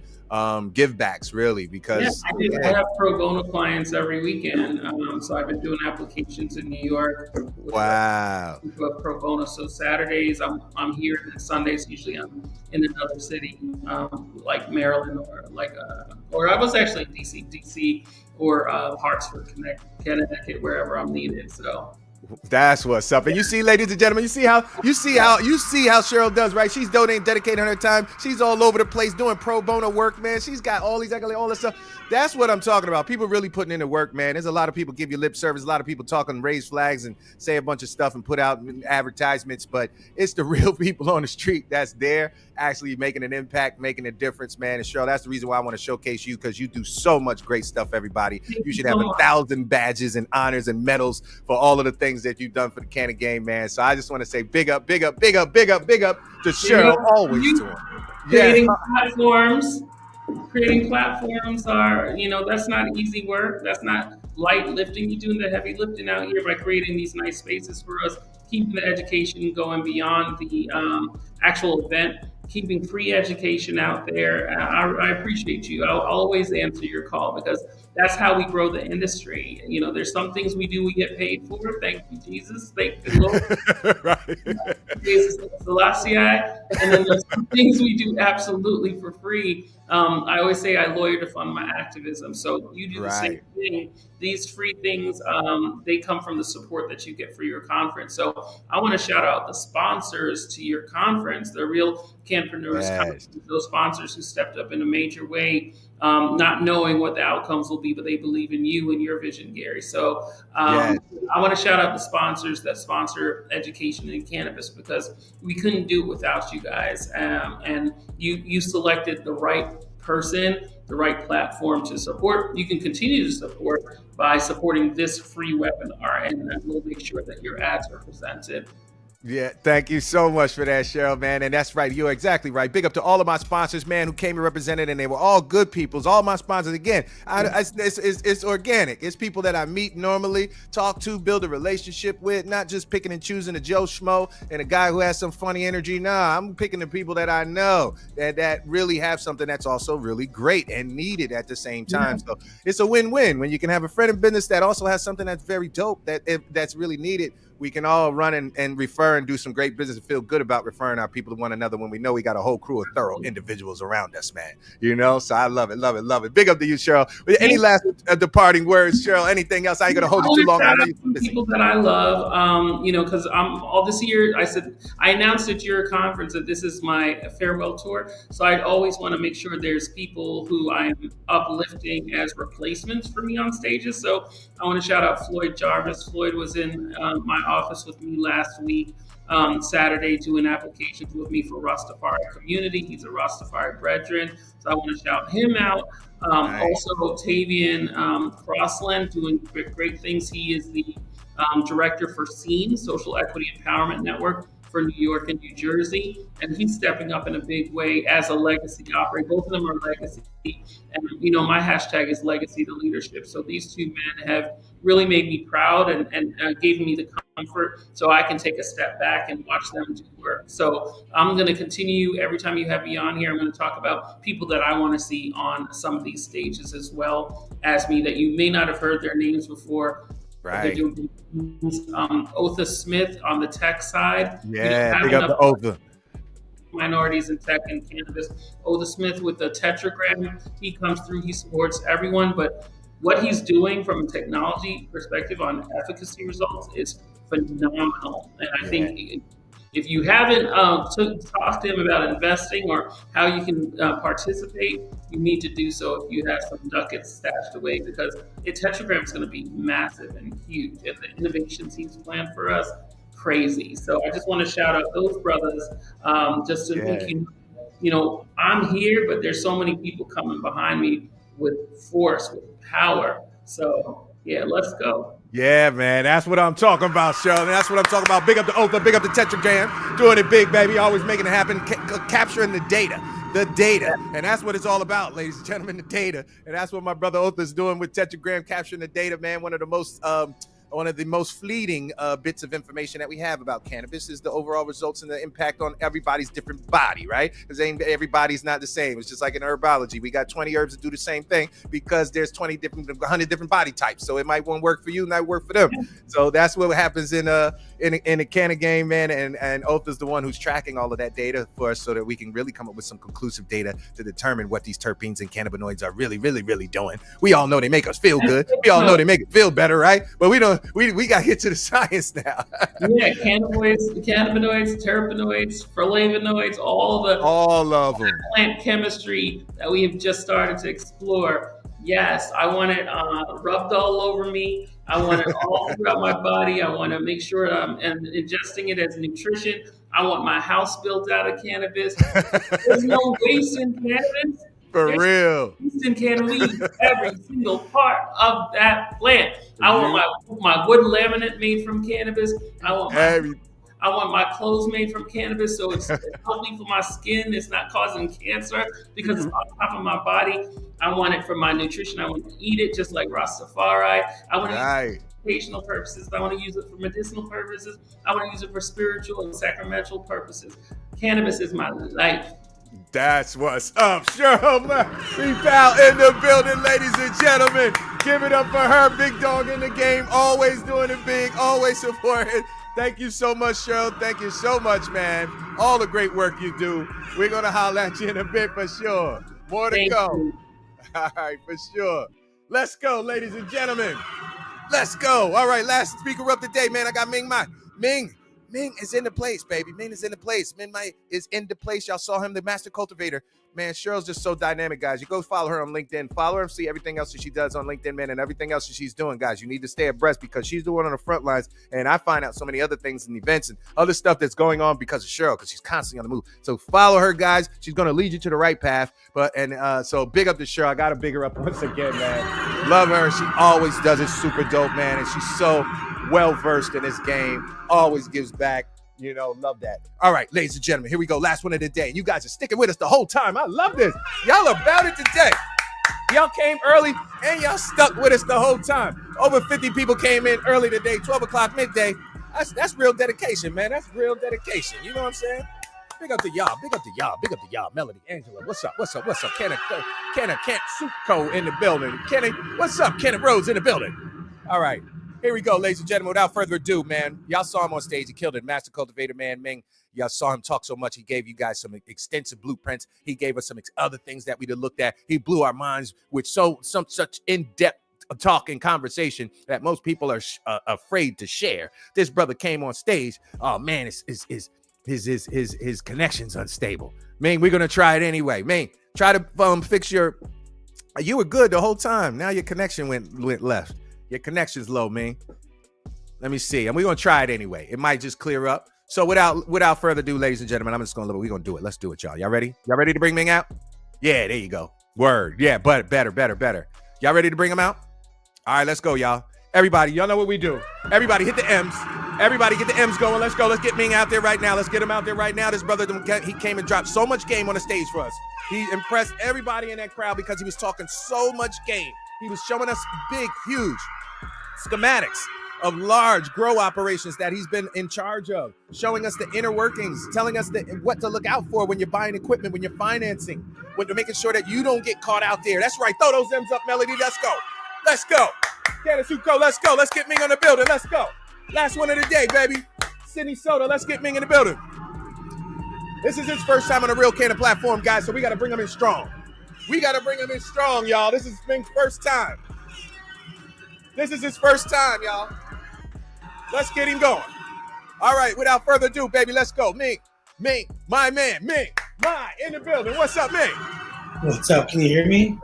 give backs, really, because I have pro bono clients every weekend. So I've been doing applications in New York. Wow. Pro bono. So Saturdays I'm here, and Sundays usually I'm in another city, like Maryland or I was actually in DC or Hartford, Connecticut, wherever I'm needed. So. That's what's up. And you see, ladies and gentlemen, you see how Scheril does, right? She's donating, dedicating her time. She's all over the place doing pro bono work, man. She's got all these accolades, all this stuff. That's what I'm talking about. People really putting in the work, man. There's a lot of people give you lip service. A lot of people talk and raise flags and say a bunch of stuff and put out advertisements, but it's the real people on the street that's there actually making an impact, making a difference, man. And Scheril, that's the reason why I want to showcase you, because you do so much great stuff, everybody. You should have 1,000 badges and honors and medals for all of the things that you've done for the Canna game, man. So I just want to say big up to Scheril, always to him. Creating platforms are, that's not easy work. That's not light lifting. You're doing the heavy lifting out here by creating these nice spaces for us, keeping the education going beyond the actual event, keeping free education out there. I appreciate you. I'll always answer your call, because that's how we grow the industry. There's some things we do, we get paid for. Thank you, Jesus. Thank the Lord. Right. Jesus Selassie. And then there's some things we do absolutely for free. I always say I lawyer to fund my activism. So you do the same thing. These free things, they come from the support that you get for your conference. So I want to shout out the sponsors to your conference, the Real Cannabis Conference, those sponsors who stepped up in a major way, not knowing what the outcomes will be, but they believe in you and your vision, Gary. So I want to shout out the sponsors that sponsor education in cannabis, because we couldn't do it without you guys. And you selected the right person, the right platform to support. You can continue to support by supporting this free webinar, and we'll make sure that your ads are presented. Yeah, thank you so much for that, Scheril, man. And that's right. You're exactly right. Big up to all of my sponsors, man, who came and represented, and they were all good peoples. All my sponsors, again, it's organic. It's people that I meet normally, talk to, build a relationship with, not just picking and choosing a Joe Schmo and a guy who has some funny energy. Nah, I'm picking the people that I know that really have something that's also really great and needed at the same time. So it's a win-win when you can have a friend in business that also has something that's very dope, that's really needed. We can all run and refer and do some great business and feel good about referring our people to one another when we know we got a whole crew of thorough individuals around us, man. You know, so I love it, love it, love it. Big up to you, Scheril. Any last departing words, Scheril? Anything else? I ain't gonna hold you too long. I know you're busy. People that I love, you know, because I'm all this year. I announced at your conference that this is my farewell tour. So I'd always want to make sure there's people who I'm uplifting as replacements for me on stages. So I want to shout out Floyd Jarvis. Floyd was in my office with me last week, Saturday, doing applications with me for Rastafari community. He's a Rastafari brethren, so I want to shout him out. Also, Tavian Crossland doing great things. He is the director for SEEN, Social Equity Empowerment Network, for New York and New Jersey, and he's stepping up in a big way as a legacy operator. Both of them are legacy, and you know, my hashtag is legacy to leadership. So these two men have really made me proud and gave me the comfort so I can take a step back and watch them do work. So I'm going to continue. Every time you have me on here, I'm going to talk about people that I want to see on some of these stages as well as me, that you may not have heard their names before. Right. Otha Smith on the tech side. Yeah, big up to Otha. Minorities in tech and cannabis. Otha Smith with the tetragram, he comes through, he supports everyone, but what he's doing from a technology perspective on efficacy results is phenomenal. And I think if you haven't talked to him about investing or how you can participate, you need to do so if you have some ducats stashed away, because tetragram is going to be massive and huge, and the innovations he's planned for us, crazy. So I just want to shout out those brothers, just to make you know, I'm here, but there's so many people coming behind me with force, with power. So yeah, let's go. Yeah, man, that's what I'm talking about, Scheril. That's what I'm talking about. Big up to Otha, big up to Tetragram, doing it big, baby. Always making it happen, capturing the data. And that's what it's all about, ladies and gentlemen, the data. And that's what my brother Otha's doing with Tetragram, capturing the data, man. One of the most fleeting bits of information that we have about cannabis is the overall results and the impact on everybody's different body, right? Because everybody's not the same. It's just like in herbology. We got 20 herbs that do the same thing because there's 100 different body types. So it might won't work for you, not work for them. So that's what happens in the Canna game, man. And Otha's the one who's tracking all of that data for us so that we can really come up with some conclusive data to determine what these terpenes and cannabinoids are really, really, really doing. We all know they make us feel good. We all know they make it feel better, right? But we don't. We got to get to the science now. Yeah, cannabinoids, terpenoids, flavonoids, all of them. Plant chemistry that we have just started to explore. Yes, I want it rubbed all over me. I want it all throughout my body. I want to make sure I'm ingesting it as nutrition. I want my house built out of cannabis. There's no waste in cannabis. For real. Houston can leave every single part of that plant. I want my wood laminate made from cannabis. I want my clothes made from cannabis, so it's healthy for my skin. It's not causing cancer because it's on top of my body. I want it for my nutrition. I want to eat it just like Rastafari. I want to use it for educational purposes. I want to use it for medicinal purposes. I want to use it for spiritual and sacramental purposes. Cannabis is my life. That's what's up, Scheril. We Powell in the building, ladies and gentlemen. Give it up for her, big dog in the game. Always doing it big, always supporting. Thank you so much, Scheril. Thank you so much, man. All the great work you do. We're going to holler at you in a bit for sure. More to go. All right, for sure. Let's go, ladies and gentlemen. Let's go. All right, last speaker up today, man. I got Minh. Minh is in the place, baby. Minh is in the place. Minh is in the place. Y'all saw him, the master cultivator. Man, Cheril's just so dynamic, guys. You go follow her on LinkedIn. Follow her and see everything else that she does on LinkedIn, man, and everything else that she's doing, guys. You need to stay abreast because she's the one on the front lines, and I find out so many other things and events and other stuff that's going on because of Scheril, because she's constantly on the move. So follow her, guys. She's going to lead you to the right path. So big up to Scheril. I got to big her up once again, man. Love her. She always does it super dope, man, and she's so well-versed in this game. Always gives back. You know, love that. All right, ladies and gentlemen, here we go. Last one of the day. You guys are sticking with us the whole time. I love this. Y'all about it today. Y'all came early and y'all stuck with us the whole time. Over 50 people came in early today, 12 o'clock midday. That's real dedication, man. That's real dedication. You know what I'm saying? Big up to y'all. Big up to y'all. Big up to y'all. Melody, Angela, what's up? What's up? What's up? Canna Suco in the building. Kenny, what's up? Kenneth Rhodes in the building. All right. Here we go, ladies and gentlemen. Without further ado, man, y'all saw him on stage. He killed it. Master cultivator, man, Minh. Y'all saw him talk so much. He gave you guys some extensive blueprints. He gave us some other things that we'd have looked at. He blew our minds with such in-depth talk and conversation that most people are afraid to share. This brother came on stage. Oh man, his connection's unstable. Minh, we're gonna try it anyway. Minh, try to fix your. You were good the whole time. Now your connection went left. Your connection's low, Minh. Let me see. And we're gonna try it anyway. It might just clear up. So without further ado, ladies and gentlemen, we're gonna do it. Let's do it, y'all. Y'all ready? Y'all ready to bring Minh out? Yeah, there you go. Word. Yeah, but better. Y'all ready to bring him out? All right, let's go, y'all. Everybody, y'all know what we do. Everybody hit the M's. Everybody get the M's going. Let's go. Let's get Minh out there right now. Let's get him out there right now. This brother, he came and dropped so much game on the stage for us. He impressed everybody in that crowd because he was talking so much game. He was showing us big, huge schematics of large grow operations that he's been in charge of, showing us the inner workings, telling us what to look out for when you're buying equipment, when you're financing, when you're making sure that you don't get caught out there. That's right. Throw those M's up, Melody. Let's go. Let's go. Canna Suco, let's go. Let's get Minh on the building. Let's go. Last one of the day, baby. Sydney Soda, let's get Minh in the building. This is his first time on a Real Canna platform, guys, so we got to bring him in strong. We got to bring him in strong, y'all. This is Minh's first time. This is his first time, y'all. Let's get him going. All right, without further ado, baby, let's go. Minh, my man, Minh, in the building. What's up, Minh? What's up? Can you hear me?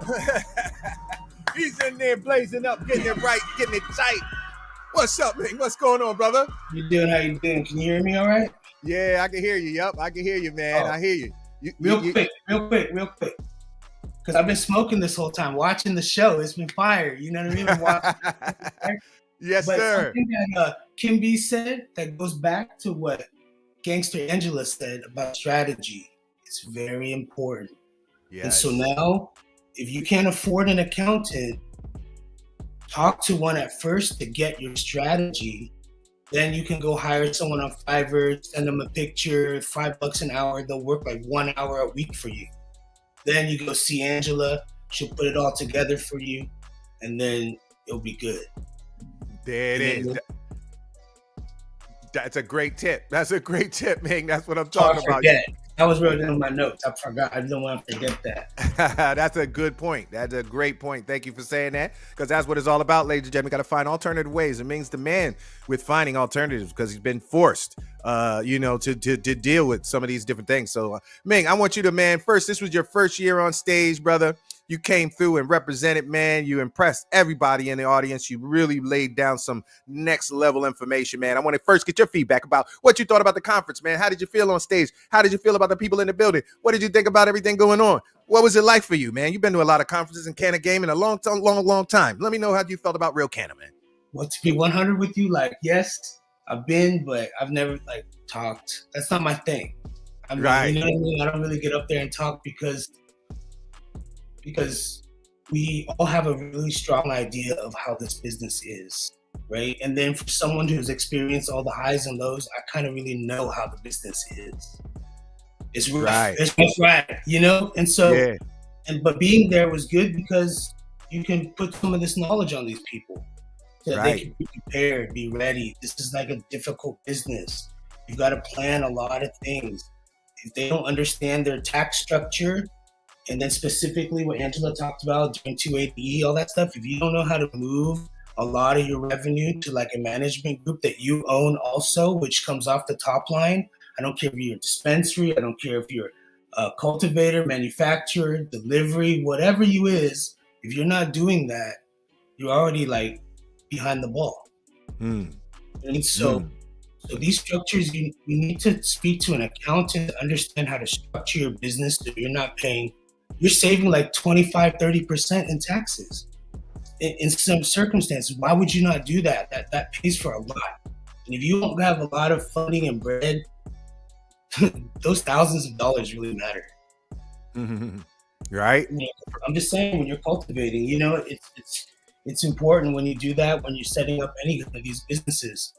He's in there blazing up, getting it right, getting it tight. What's up, Minh? What's going on, brother? You doing? How you doing? Can you hear me all right? Yeah, I can hear you. Yup, I can hear you, man. I hear you. Real quick. Because I've been smoking this whole time, watching the show. It's been fire. You know what I mean? Yes, but sir. Something that Kimby said that goes back to what Gangster Angela said about strategy. It's very important. Yes. And so now, if you can't afford an accountant, talk to one at first to get your strategy. Then you can go hire someone on Fiverr, send them a picture, $5 an hour. They'll work like 1 hour a week for you. Then you go see Angela. She'll put it all together for you, and then it'll be good. There it is. That's a great tip. That's a great tip, Minh. That's what I'm talking about. That was written in my notes. I forgot. I don't want to forget that. That's a good point. That's a great point. Thank you for saying that, because that's what it's all about, ladies and gentlemen. Got to find alternative ways. And Minh's the man with finding alternatives because he's been forced, to deal with some of these different things. So, Minh, I want you to, man, first, this was your first year on stage, brother. You came through and represented, man. You impressed everybody in the audience. You really laid down some next level information, man. I want to first get your feedback about what you thought about the conference, man. How did you feel on stage? How did you feel about the people in the building? What did you think about everything going on? What was it like for you, man? You've been to a lot of conferences in Canna game in a long time. Let me know how you felt about Real Canna, man. Well, to be 100 with you, yes, I've been, but I've never talked. That's not my thing. Right. You know what I mean? I don't really get up there and talk because we all have a really strong idea of how this business is, right? And then for someone who's experienced all the highs and lows, I kind of really know how the business is. It's rough. Right. It's rough, And so, but being there was good because you can put some of this knowledge on these people so that they can be prepared, be ready. This is like a difficult business. You've got to plan a lot of things. If they don't understand their tax structure, and then specifically what Angela talked about during 280E, all that stuff, if you don't know how to move a lot of your revenue to like a management group that you own also, which comes off the top line, I don't care if you're a dispensary, I don't care if you're a cultivator, manufacturer, delivery, whatever you is, if you're not doing that, you're already behind the ball. And so these structures, you need to speak to an accountant to understand how to structure your business so you're saving 25, 30% in taxes. In some circumstances, why would you not do that? That pays for a lot. And if you don't have a lot of funding and bread, those thousands of dollars really matter. Right. I'm just saying, when you're cultivating, it's important when you do that, when you're setting up any of these businesses,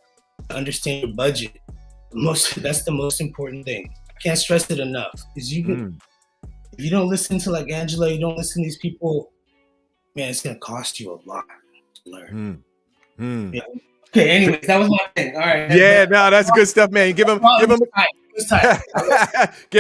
to understand your budget. That's the most important thing. I can't stress it enough, because if you don't listen to like Angela, you don't listen to these people, man, it's gonna cost you a lot to learn. Yeah. Okay, anyways, that was my thing. All right. Yeah, no, that's good stuff, man. Give them give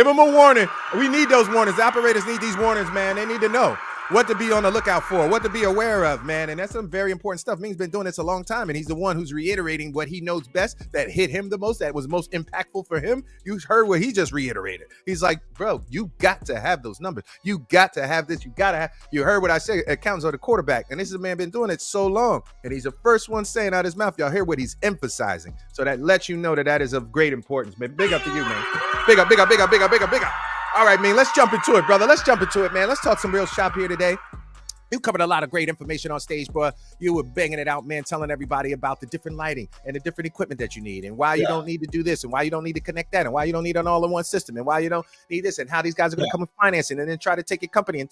them a warning. We need those warnings. The operators need these warnings, man. They need to know what to be on the lookout for, what to be aware of, man. And that's some very important stuff. Ming's been doing this a long time, and he's the one who's reiterating what he knows best, that hit him the most, that was most impactful for him. You heard what he just reiterated. He's like, bro, you got to have those numbers. You got to have this. You heard what I said, accountants are the quarterback. And this is a man been doing it so long. And he's the first one saying out his mouth, y'all hear what he's emphasizing. So that lets you know that is of great importance, man. Big up to you, man. Big up, big up, big up, big up, big up, big up. All right, man, let's jump into it, brother. Let's jump into it, man. Let's talk some real shop here today. You covered a lot of great information on stage, bro. You were banging it out, man, telling everybody about the different lighting and the different equipment that you need, and why you don't need to do this, and why you don't need to connect that, and why you don't need an all-in-one system, and why you don't need this, and how these guys are going to come with financing and then try to take your company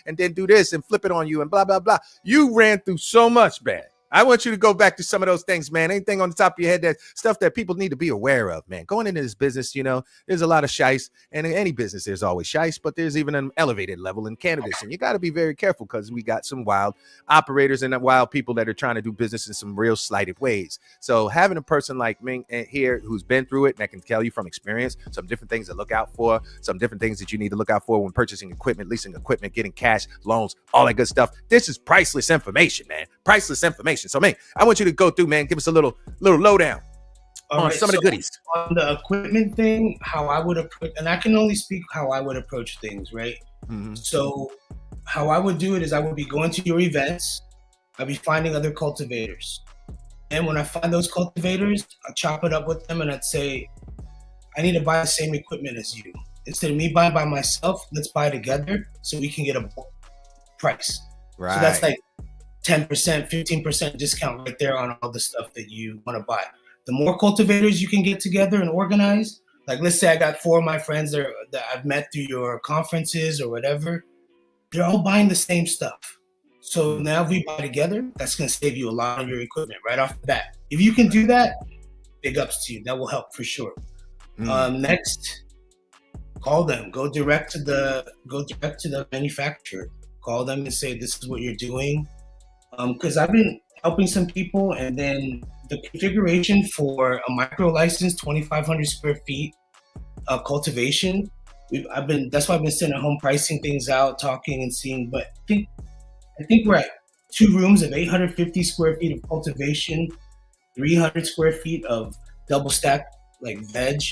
and then do this and flip it on you and blah, blah, blah. You ran through so much, man. I want you to go back to some of those things, man. Anything on the top of your head, that stuff that people need to be aware of, man. Going into this business, there's a lot of shice, and in any business, there's always shice, but there's even an elevated level in cannabis, and you got to be very careful, because we got some wild operators and wild people that are trying to do business in some real slighted ways. So having a person like Minh here who's been through it and that can tell you from experience some different things to look out for, some different things that you need to look out for when purchasing equipment, leasing equipment, getting cash, loans, all that good stuff. This is priceless information, man. Priceless information. So, man, I want you to go through, man. Give us a little lowdown on some of the goodies. On the equipment thing, how I would approach, and I can only speak how I would approach things, right? So how I would do it is I would be going to your events. I'd be finding other cultivators. And when I find those cultivators, I'll chop it up with them, and I'd say, I need to buy the same equipment as you. Instead of me buying by myself, let's buy together so we can get a price. Right. So that's like 10%, 15% discount right there on all the stuff that you want to buy. The more cultivators you can get together and organize, like let's say I got 4 of my friends that I've met through your conferences or whatever, they're all buying the same stuff. So now if we buy together, that's going to save you a lot on your equipment right off the bat. If you can do that, big ups to you. That will help for sure. Next, call them. Go direct to the manufacturer. Call them and say, this is what you're doing. Because I've been helping some people, and then the configuration for a micro license, 2,500 square feet of cultivation, that's why I've been sitting at home pricing things out, talking and seeing. But I think we're at 2 rooms of 850 square feet of cultivation, 300 square feet of double stack like veg,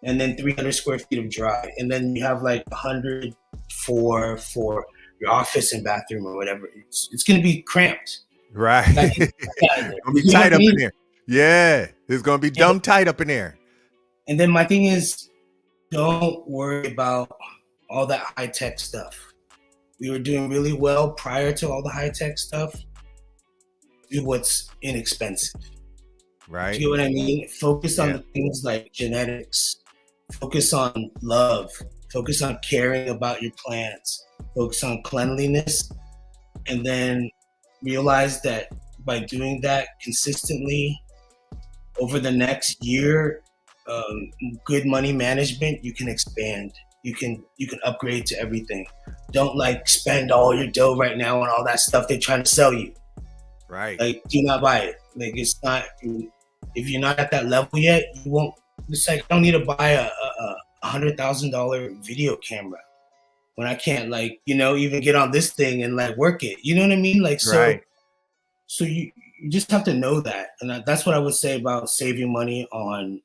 and then 300 square feet of dry. And then you have like 100 for your office and bathroom or whatever. It's going to be cramped. Right. It's going to be tight up in there. Yeah. It's going to be dumb tight up in there. And then my thing is, don't worry about all that high-tech stuff. We were doing really well prior to all the high-tech stuff. Do what's inexpensive. Right. Do you know what I mean? Focus on the things like genetics. Focus on love. Focus on caring about your plants. Focus on cleanliness. And then realize that by doing that consistently over the next year, good money management, you can expand. You can upgrade to everything. Don't like spend all your dough right now on all that stuff they're trying to sell you. Right. Like, do not buy it. Like, it's not, if you're not at that level yet, you won't. It's like, I don't need to buy a $100,000 video camera when I can't, like, even get on this thing and like work it. You know what I mean? Like, so you just have to know that. And that's what I would say about saving money on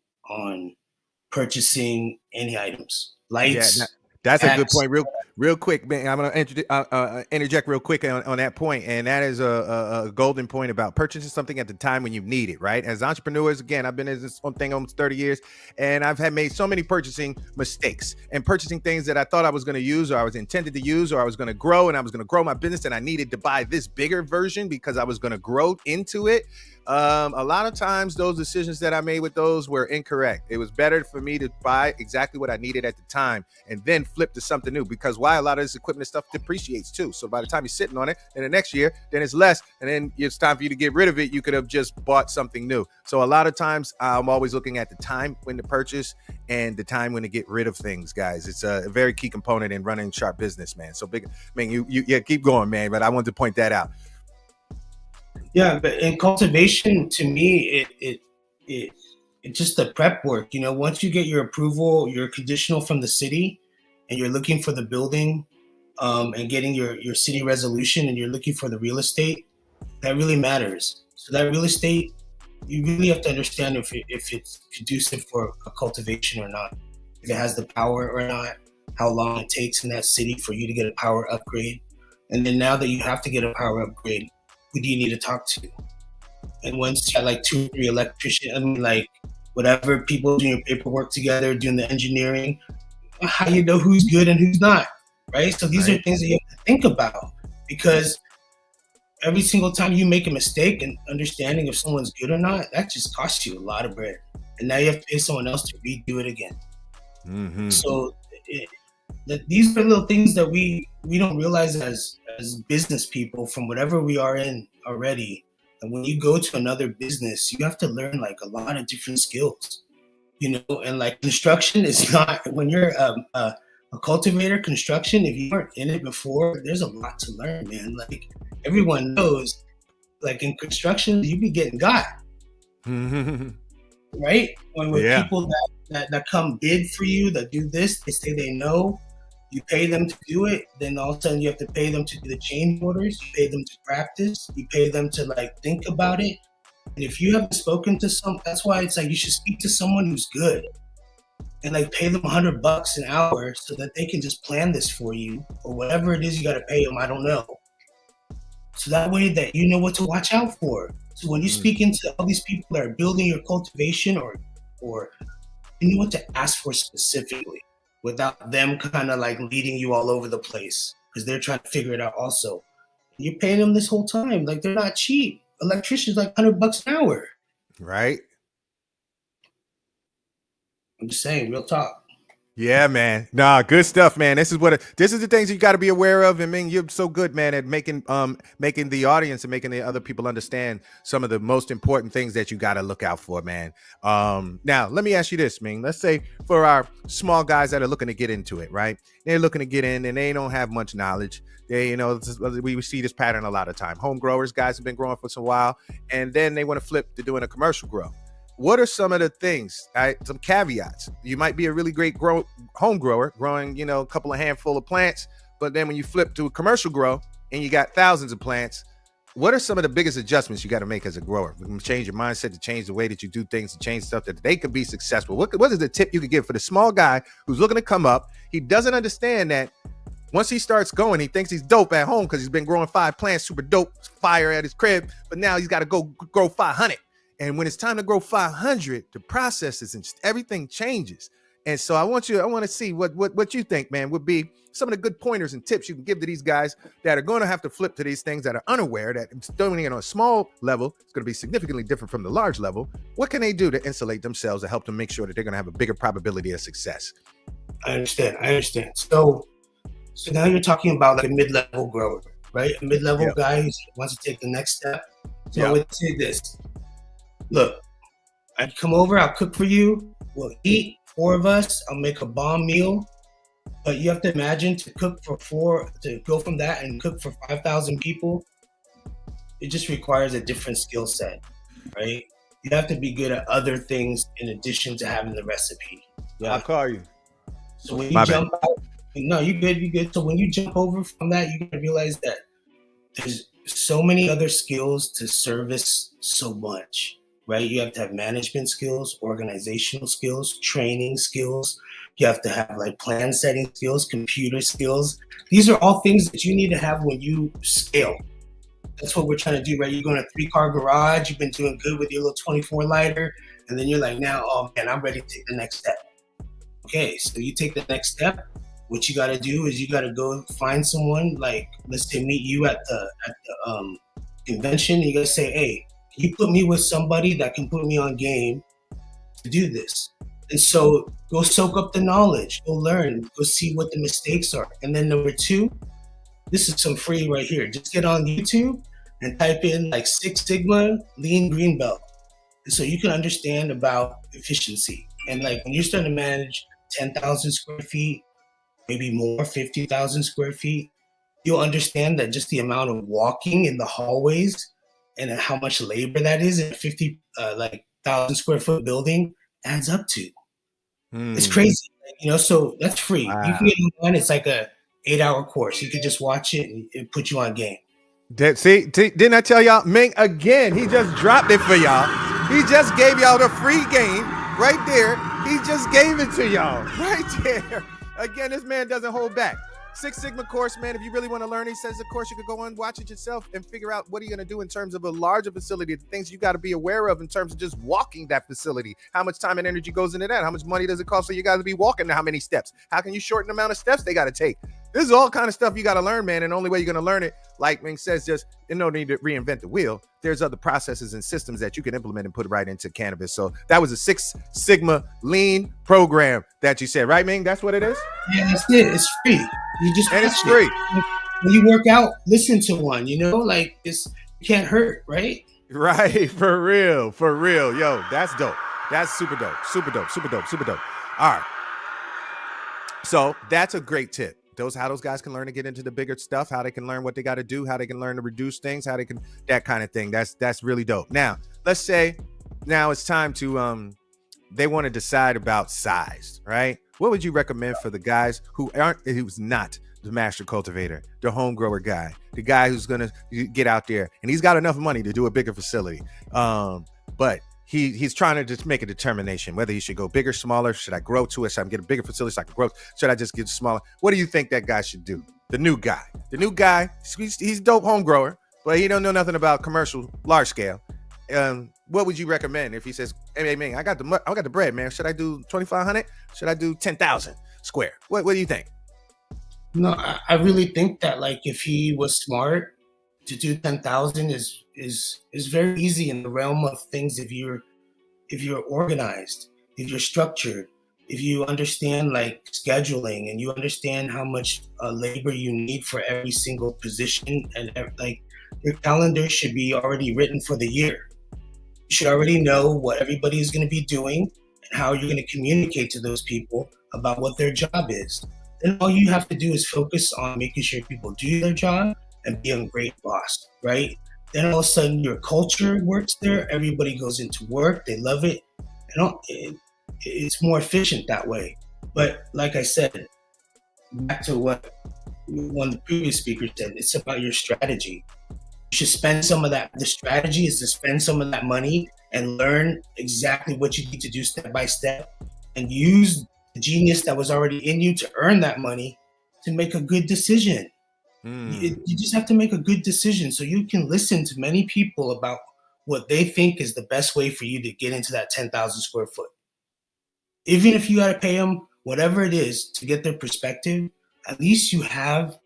purchasing any items. Lights. Yeah, that's a good point. Real quick, man. I'm going to interject real quick on that point, and that is a golden point about purchasing something at the time when you need it, right? As entrepreneurs, again, I've been in this thing almost 30 years, and I've made so many purchasing mistakes and purchasing things that I thought I was going to use, or I was intended to use, or I was going to grow, and I was going to grow my business, and I needed to buy this bigger version because I was going to grow into it. A lot of times those decisions that I made with those were incorrect. It was better for me to buy exactly what I needed at the time and then flip to something new, because why? A lot of this equipment and stuff depreciates too. So by the time you're sitting on it, then the next year, then it's less, and then it's time for you to get rid of it. You could have just bought something new. So a lot of times I'm always looking at the time when to purchase and the time when to get rid of things, guys. It's a very key component in running sharp business, man. So big, man, you keep going, man. But I wanted to point that out. Yeah, but in cultivation, to me, it's just the prep work. You know, once you get your approval, your conditional from the city, and you're looking for the building, and getting your city resolution, and you're looking for the real estate, that really matters. So that real estate, you really have to understand if it's conducive for a cultivation or not, if it has the power or not, how long it takes in that city for you to get a power upgrade, and then now that you have to get a power upgrade, who do you need to talk to? And once you got like 2 or 3 electricians, I mean, like whatever people doing your paperwork together, doing the engineering, how you know who's good and who's not, right? So these are things that you have to think about, because every single time you make a mistake and understanding if someone's good or not, that just costs you a lot of bread. And now you have to pay someone else to redo it again. Mm-hmm. So these are little things that we don't realize as business people from whatever we are in already. And when you go to another business, you have to learn like a lot of different skills, you know, and like construction is not, when you're a cultivator, construction, if you weren't in it before, there's a lot to learn, man. Like everyone knows, like in construction, you be getting got. Right? When people that come bid for you, that do this, they say they know, you pay them to do it, then all of a sudden you have to pay them to do the change orders, you pay them to practice, you pay them to like think about it. And if you haven't spoken to that's why it's like you should speak to someone who's good and like pay them $100 an hour so that they can just plan this for you, or whatever it is you got to pay them, I don't know. So that way that you know what to watch out for. So when you speak into all these people that are building your cultivation, or you know what to ask for specifically, without them kind of like leading you all over the place, because they're trying to figure it out also. You're paying them this whole time. Like they're not cheap. Electrician's like $100 an hour. Right. I'm just saying, real talk. Yeah, man. Nah, good stuff, man. This is the things you got to be aware of. And Minh, you're so good, man, at making the audience and making the other people understand some of the most important things that you got to look out for, man. Now let me ask you this, Minh. Let's say for our small guys that are looking to get into it, right? They're looking to get in and they don't have much knowledge. They, you know, we see this pattern a lot of time. Home growers, guys have been growing for some while, and then they want to flip to doing a commercial grow. What are some of the things, some caveats? You might be a really great home grower growing, you know, a couple of handful of plants, but then when you flip to a commercial grow and you got thousands of plants, what are some of the biggest adjustments you got to make as a grower? You can change your mindset, to change the way that you do things, to change stuff that they could be successful. What is the tip you could give for the small guy who's looking to come up? He doesn't understand that once he starts going, he thinks he's dope at home because he's been growing 5 plants, super dope, fire at his crib, but now he's got to go grow 500. And when it's time to grow 500, the processes and everything changes. And so I want to see what you think, man, would be some of the good pointers and tips you can give to these guys that are going to have to flip to these things, that are unaware that doing it on a small level is going to be significantly different from the large level. What can they do to insulate themselves to help them make sure that they're going to have a bigger probability of success? I understand. So now you're talking about like a mid-level grower, right? A mid-level guy who wants to take the next step. So I would say this. Look, I'd come over, I'll cook for you, we'll eat, 4 of us, I'll make a bomb meal. But you have to imagine, to cook for 4, to go from that and cook for 5,000 people, it just requires a different skill set, right? You have to be good at other things in addition to having the recipe. Yeah. I'll call you. So when you jump out, no, you're good. So when you jump over from that, you can realize that there's so many other skills to service so much. Right? You have to have management skills, organizational skills, training skills. You have to have like plan setting skills, computer skills. These are all things that you need to have when you scale. That's what we're trying to do, right? You're going to 3-car garage. You've been doing good with your little 24 lighter. And then you're like, now, oh man, I'm ready to take the next step. Okay, so you take the next step. What you got to do is you got to go find someone, like, let's say meet you at the convention. You got to say, hey, you put me with somebody that can put me on game to do this? And so go soak up the knowledge, go learn, go see what the mistakes are. And then number 2, this is some free right here. Just get on YouTube and type in like 6 Sigma Lean Green Belt. And so you can understand about efficiency. And like when you're starting to manage 10,000 square feet, maybe more, 50,000 square feet, you'll understand that just the amount of walking in the hallways and how much labor that is in a 50,000 square foot building adds up to. It's crazy, so that's free. Wow. You can get on. It's like a 8-hour course. You can just watch it and it put you on game. See, didn't I tell y'all? Minh, again, he just dropped it for y'all. He just gave y'all the free game right there. He just gave it to y'all right there. Again, this man doesn't hold back. 6 Sigma course, man. If you really want to learn, he says, of course, you could go on, watch it yourself and figure out what are you going to do in terms of a larger facility, the things you got to be aware of in terms of just walking that facility. How much time and energy goes into that? How much money does it cost for you guys to be walking? How many steps? How can you shorten the amount of steps they got to take? This is all kind of stuff you got to learn, man. And the only way you're going to learn it, like Minh says, just no need to reinvent the wheel. There's other processes and systems that you can implement and put right into cannabis. So that was a 6 Sigma lean program that you said, right, Minh? That's what it is? Yeah, that's it. It's free. It's free. When you work out, listen to one, like this can't hurt, right? Right. For real. Yo, that's dope. That's super dope. Super dope. All right. So that's a great tip. How those guys can learn to get into the bigger stuff, how they can learn what they got to do, how they can learn to reduce things, how they can, that kind of thing. That's really dope. Now, let's say now it's time to, they want to decide about size, right? What would you recommend for the guys who's not the master cultivator, the home grower guy, the guy who's going to get out there and he's got enough money to do a bigger facility. But he's trying to just make a determination whether he should go bigger, smaller. Should I grow to it? Should I get a bigger facility so I can grow? Should I just get smaller? What do you think that guy should do? The new guy, he's a dope home grower, but he don't know nothing about commercial large scale. What would you recommend if he says, "Hey, man, I got the bread, man. Should I do 2,500? Should I do 10,000 square? What do you think?" No, I really think that like if he was smart, to do 10,000 is very easy in the realm of things. If you're organized, if you're structured, if you understand like scheduling and you understand how much labor you need for every single position, and like your calendar should be already written for the year. You should already know what everybody is going to be doing and how you're going to communicate to those people about what their job is. Then all you have to do is focus on making sure people do their job and be a great boss, right? Then all of a sudden your culture works there. Everybody goes into work. They love it. It's more efficient that way. But like I said, back to what one of the previous speakers said, it's about your strategy. You should spend some of that. The strategy is to spend some of that money and learn exactly what you need to do step by step and use the genius that was already in you to earn that money to make a good decision. You just have to make a good decision so you can listen to many people about what they think is the best way for you to get into that 10,000 square foot. Even if you got to pay them whatever it is to get their perspective, at least you have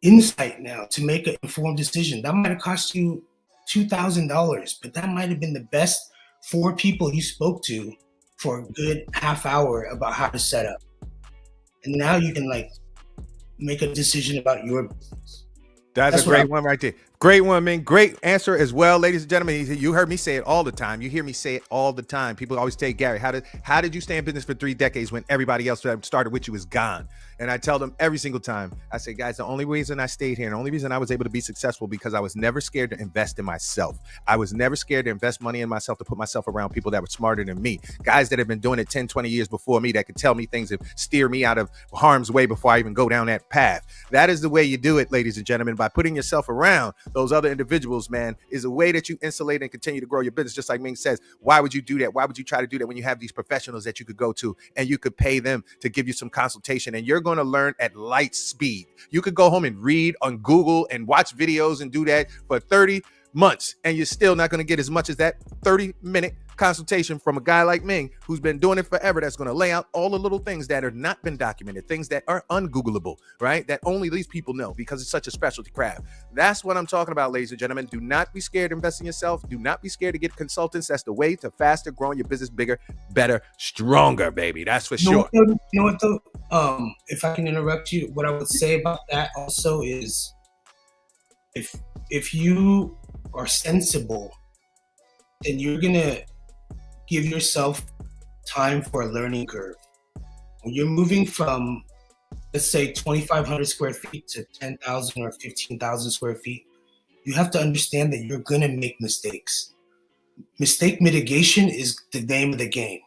insight now to make an informed decision. That might have cost you $2,000, but that might have been the best 4 people you spoke to for a good half hour about how to set up. And now you can like make a decision about your business. That's a great one right there. Great one, man. Great answer as well, ladies and gentlemen. You heard me say it all the time. You hear me say it all the time. People always say, Gary, how did you stay in business for 3 decades when everybody else that started with you is gone? And I tell them every single time, I say, guys, the only reason I stayed here, and the only reason I was able to be successful because I was never scared to invest in myself. I was never scared to invest money in myself, to put myself around people that were smarter than me. Guys that have been doing it 10, 20 years before me that could tell me things and steer me out of harm's way before I even go down that path. That is the way you do it, ladies and gentlemen, by putting yourself around those other individuals, man, is a way that you insulate and continue to grow your business. Just like Minh says, why would you do that? Why would you try to do that when you have these professionals that you could go to and you could pay them to give you some consultation and you're going to learn at light speed. You could go home and read on Google and watch videos and do that for 30 months and you're still not going to get as much as that 30-minute consultation from a guy like Minh, who's been doing it forever, that's going to lay out all the little things that are not been documented, things that are ungoogleable, right? That only these people know because it's such a specialty craft. That's what I'm talking about, ladies and gentlemen. Do not be scared to invest in yourself. Do not be scared to get consultants. That's the way to faster growing your business, bigger, better, stronger, baby. That's for sure. You know what though? If I can interrupt you, what I would say about that also is, if you are sensible, then you're gonna give yourself time for a learning curve. When you're moving from, let's say, 2,500 square feet to 10,000 or 15,000 square feet, you have to understand that you're gonna make mistakes. Mistake mitigation is the name of the game,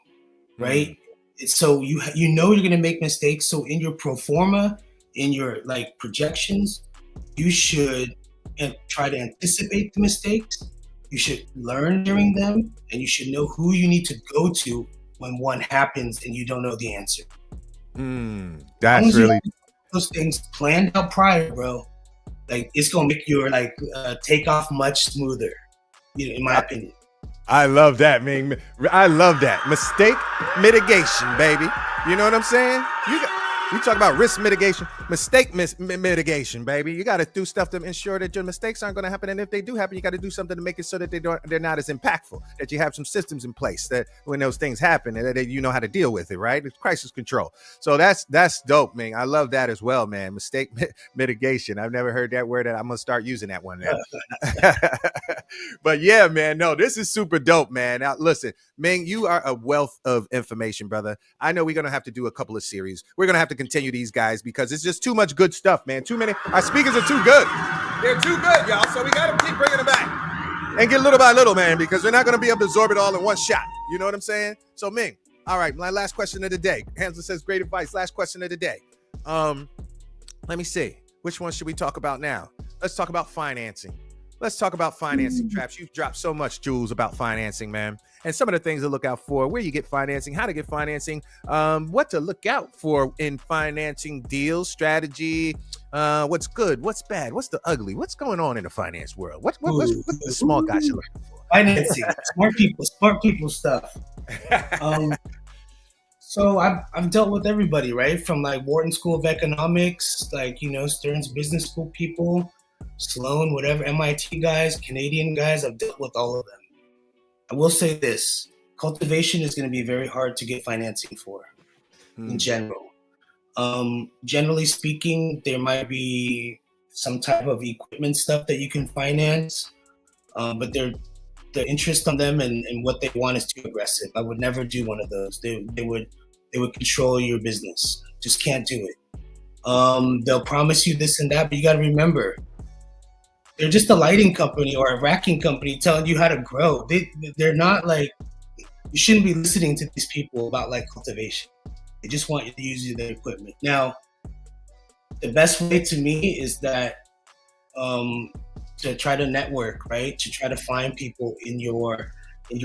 right? So you know you're gonna make mistakes. So in your pro forma, in your like projections, you should try to anticipate the mistakes. You should learn during them, and you should know who you need to go to when one happens and you don't know the answer. That's really those things planned out prior, bro. Like it's gonna make your takeoff much smoother, in my opinion. I love that, man. I love that. Mistake mitigation, baby. You know what I'm saying? You talk about risk mitigation, mistake mitigation, baby. You got to do stuff to ensure that your mistakes aren't going to happen. And if they do happen, you got to do something to make it so that they're not as impactful, that you have some systems in place that when those things happen, that you know how to deal with it, right? It's crisis control. So that's dope, man. I love that as well, man. Mistake mitigation. I've never heard that word. I'm going to start using that one now. But yeah, man, no, this is super dope, man. Now, listen, Minh, you are a wealth of information, brother. I know we're going to have to do a couple of series. We're going to have to continue these guys because it's just too much good stuff, man. Too many. Our speakers are too good. They're too good, y'all. So we got to keep bringing them back and get little by little, man, because we're not going to be able to absorb it all in one shot. You know what I'm saying? So, Minh, all right, my last question of the day. Hansel says, great advice. Last question of the day. Let me see. Which one should we talk about now? Let's talk about financing. Let's talk about financing, Traps. You've dropped so much jewels about financing, man. And some of the things to look out for, where you get financing, how to get financing, what to look out for in financing deals, strategy, what's good, what's bad, what's the ugly, what's going on in the finance world? What's the small guy should look for? Financing, smart people stuff. So I've dealt with everybody, right? From like Wharton School of Economics, Stern's Business School people, Sloan, whatever, MIT guys, Canadian guys. I've dealt with all of them. I will say this: cultivation is going to be very hard to get financing for, in general. Generally speaking, there might be some type of equipment stuff that you can finance, but the interest on them and what they want is too aggressive. I would never do one of those. They would control your business. Just can't do it. They'll promise you this and that, but you got to remember, they're just a lighting company or a racking company telling you how to grow. They're not like, you shouldn't be listening to these people about like cultivation. They just want you to use their equipment. Now, the best way to me is that to try to network, right? To try to find people in your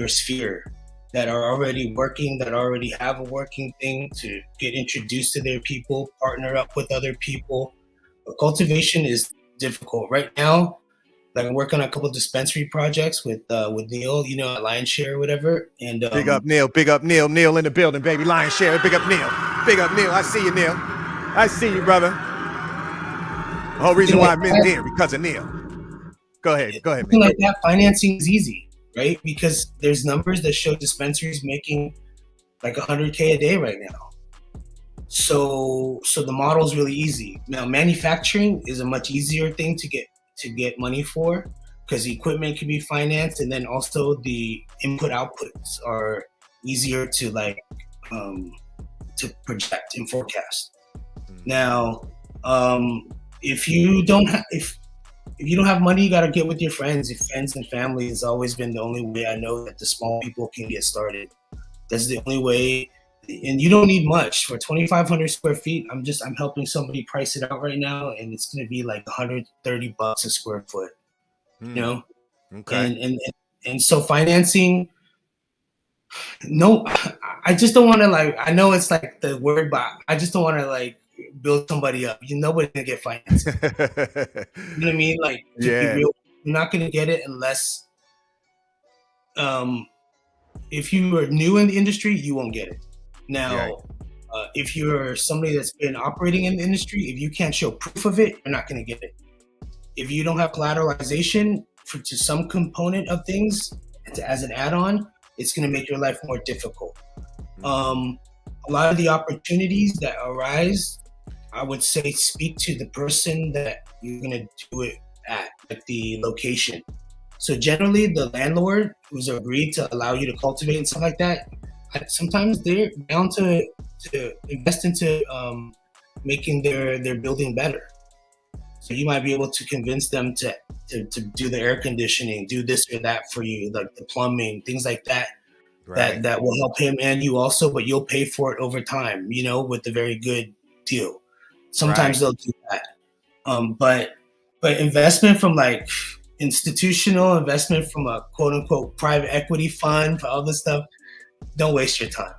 sphere that are already working, that already have a working thing, to get introduced to their people, partner up with other people. But cultivation is difficult right now. Like I'm working on a couple of dispensary projects with Neil, at Lion Share or whatever. And big up Neil in the building, baby. Lion Share, big up Neil. I see you, Neil. I see you, brother. The whole reason why I'm in there because of Neil. Go ahead, man. Like that, financing is easy, right? Because there's numbers that show dispensaries making like $100K a day right now. So the model is really easy. Now, manufacturing is a much easier thing to get money for, because the equipment can be financed, and then also the input outputs are easier to to project and forecast. Now, if you don't have money, you got to get with your friends. Your friends and family has always been the only way I know that the small people can get started. That's the only way. And you don't need much for 2,500 square feet. I'm helping somebody price it out right now, and it's going to be like $130 a square foot. Okay. And so financing. No, I just don't want to I know it's like the word, but I just don't want to build somebody up. Nobody's gonna get financing. You know what I mean? To be real, you're not gonna get it unless If you are new in the industry, you won't get it. Now, Right. If you're somebody that's been operating in the industry, if you can't show proof of it, you're not going to get it. If you don't have collateralization to some component of things as an add-on, it's going to make your life more difficult. A lot of the opportunities that arise, I would say, speak to the person that you're going to do it at, like the location. So generally, the landlord who's agreed to allow you to cultivate and stuff like that, sometimes they're down to invest into making their building better. So you might be able to convince them to do the air conditioning, do this or that for you, like the plumbing, things like that. Right. That will help him and you also, but you'll pay for it over time, with a very good deal. Sometimes they'll do that. But investment from like institutional investment from a quote unquote private equity fund for all this stuff, don't waste your time.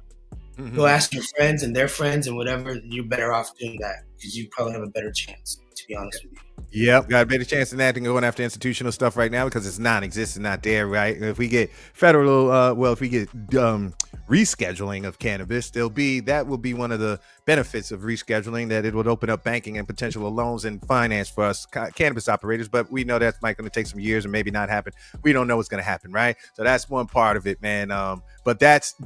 Go ask your friends and their friends and whatever. You're better off doing that because you probably have a better chance, to be honest with you. Yep, got a better chance than that than going after institutional stuff right now because it's non-existent, not there, right? If we get federal, if we get rescheduling of cannabis, that will be one of the benefits of rescheduling, that it would open up banking and potential loans and finance for us cannabis operators. But we know that's going to take some years and maybe not happen. We don't know what's going to happen, right? So that's one part of it, man. But that's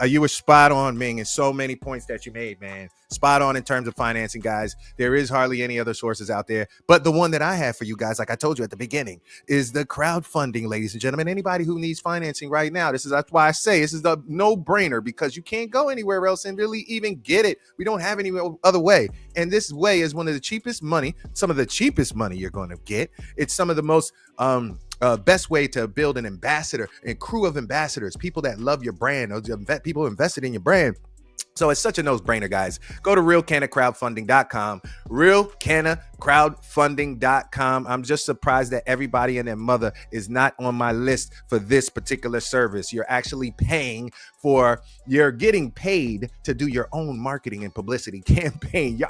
you were spot on, Minh, in so many points that you made, man. Spot on in terms of financing, guys. There is hardly any other sources out there. But the one that I have for you guys, like I told you at the beginning, is the crowdfunding, ladies and gentlemen. Anybody who needs financing right now, that's why I say this is the no-brainer, because you can't go anywhere else and really even get it. We don't have any other way. And this way is one of the cheapest money, some of the cheapest money you're going to get. It's some of the most best way to build an ambassador and crew of ambassadors, people that love your brand, or people invested in your brand. So it's such a no-brainer, guys. Go to realcannacrowdfunding.com, realcannacrowdfunding.com. I'm just surprised that everybody and their mother is not on my list for this particular service. You're actually you're getting paid to do your own marketing and publicity campaign.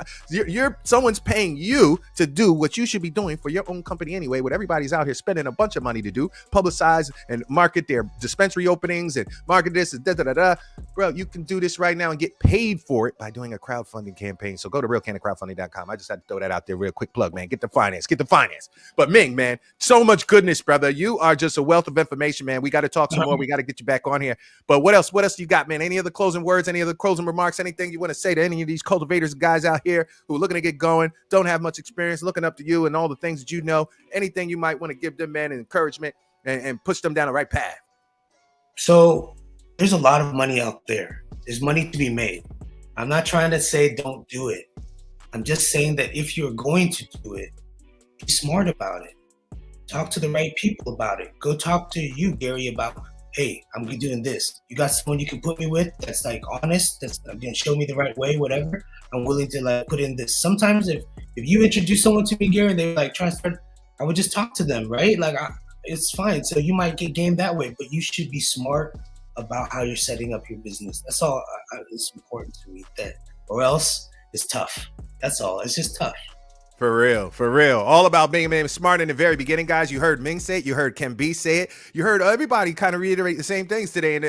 Someone's paying you to do what you should be doing for your own company anyway, what everybody's out here spending a bunch of money to do, publicize and market their dispensary openings and market this and da-da-da-da. Bro, you can do this right now and get paid for it by doing a crowdfunding campaign. So go to realcannacrowdfunding.com. I just had to throw that out there real quick plug, man. Get the finance. But Minh, man, so much goodness, brother. You are just a wealth of information, man. We got to talk some more. We got to get you back on here. But what else you got, man? Any other closing words, any other closing remarks, anything you want to say to any of these cultivators, guys out here who are looking to get going, don't have much experience, looking up to you and all the things that you know, anything you might want to give them, man, encouragement and push them down the right path? So there's a lot of money out there. There's money to be made. I'm not trying to say don't do it. I'm just saying that if you're going to do it, be smart about it. Talk to the right people about it. Go talk to you, Gary, about, hey, I'm doing this. You got someone you can put me with that's like honest, that's going to show me the right way, whatever. I'm willing to like put in this. Sometimes if you introduce someone to me, Gary, and they like try to start, I would just talk to them, right? Like it's fine. So you might get game that way, but you should be smart about how you're setting up your business. That's all. It's important to me, or else it's tough. That's all. It's just tough. For real. All about being smart in the very beginning, guys. You heard Minh say it. You heard Cannabiz say it. You heard everybody kind of reiterate the same things today in a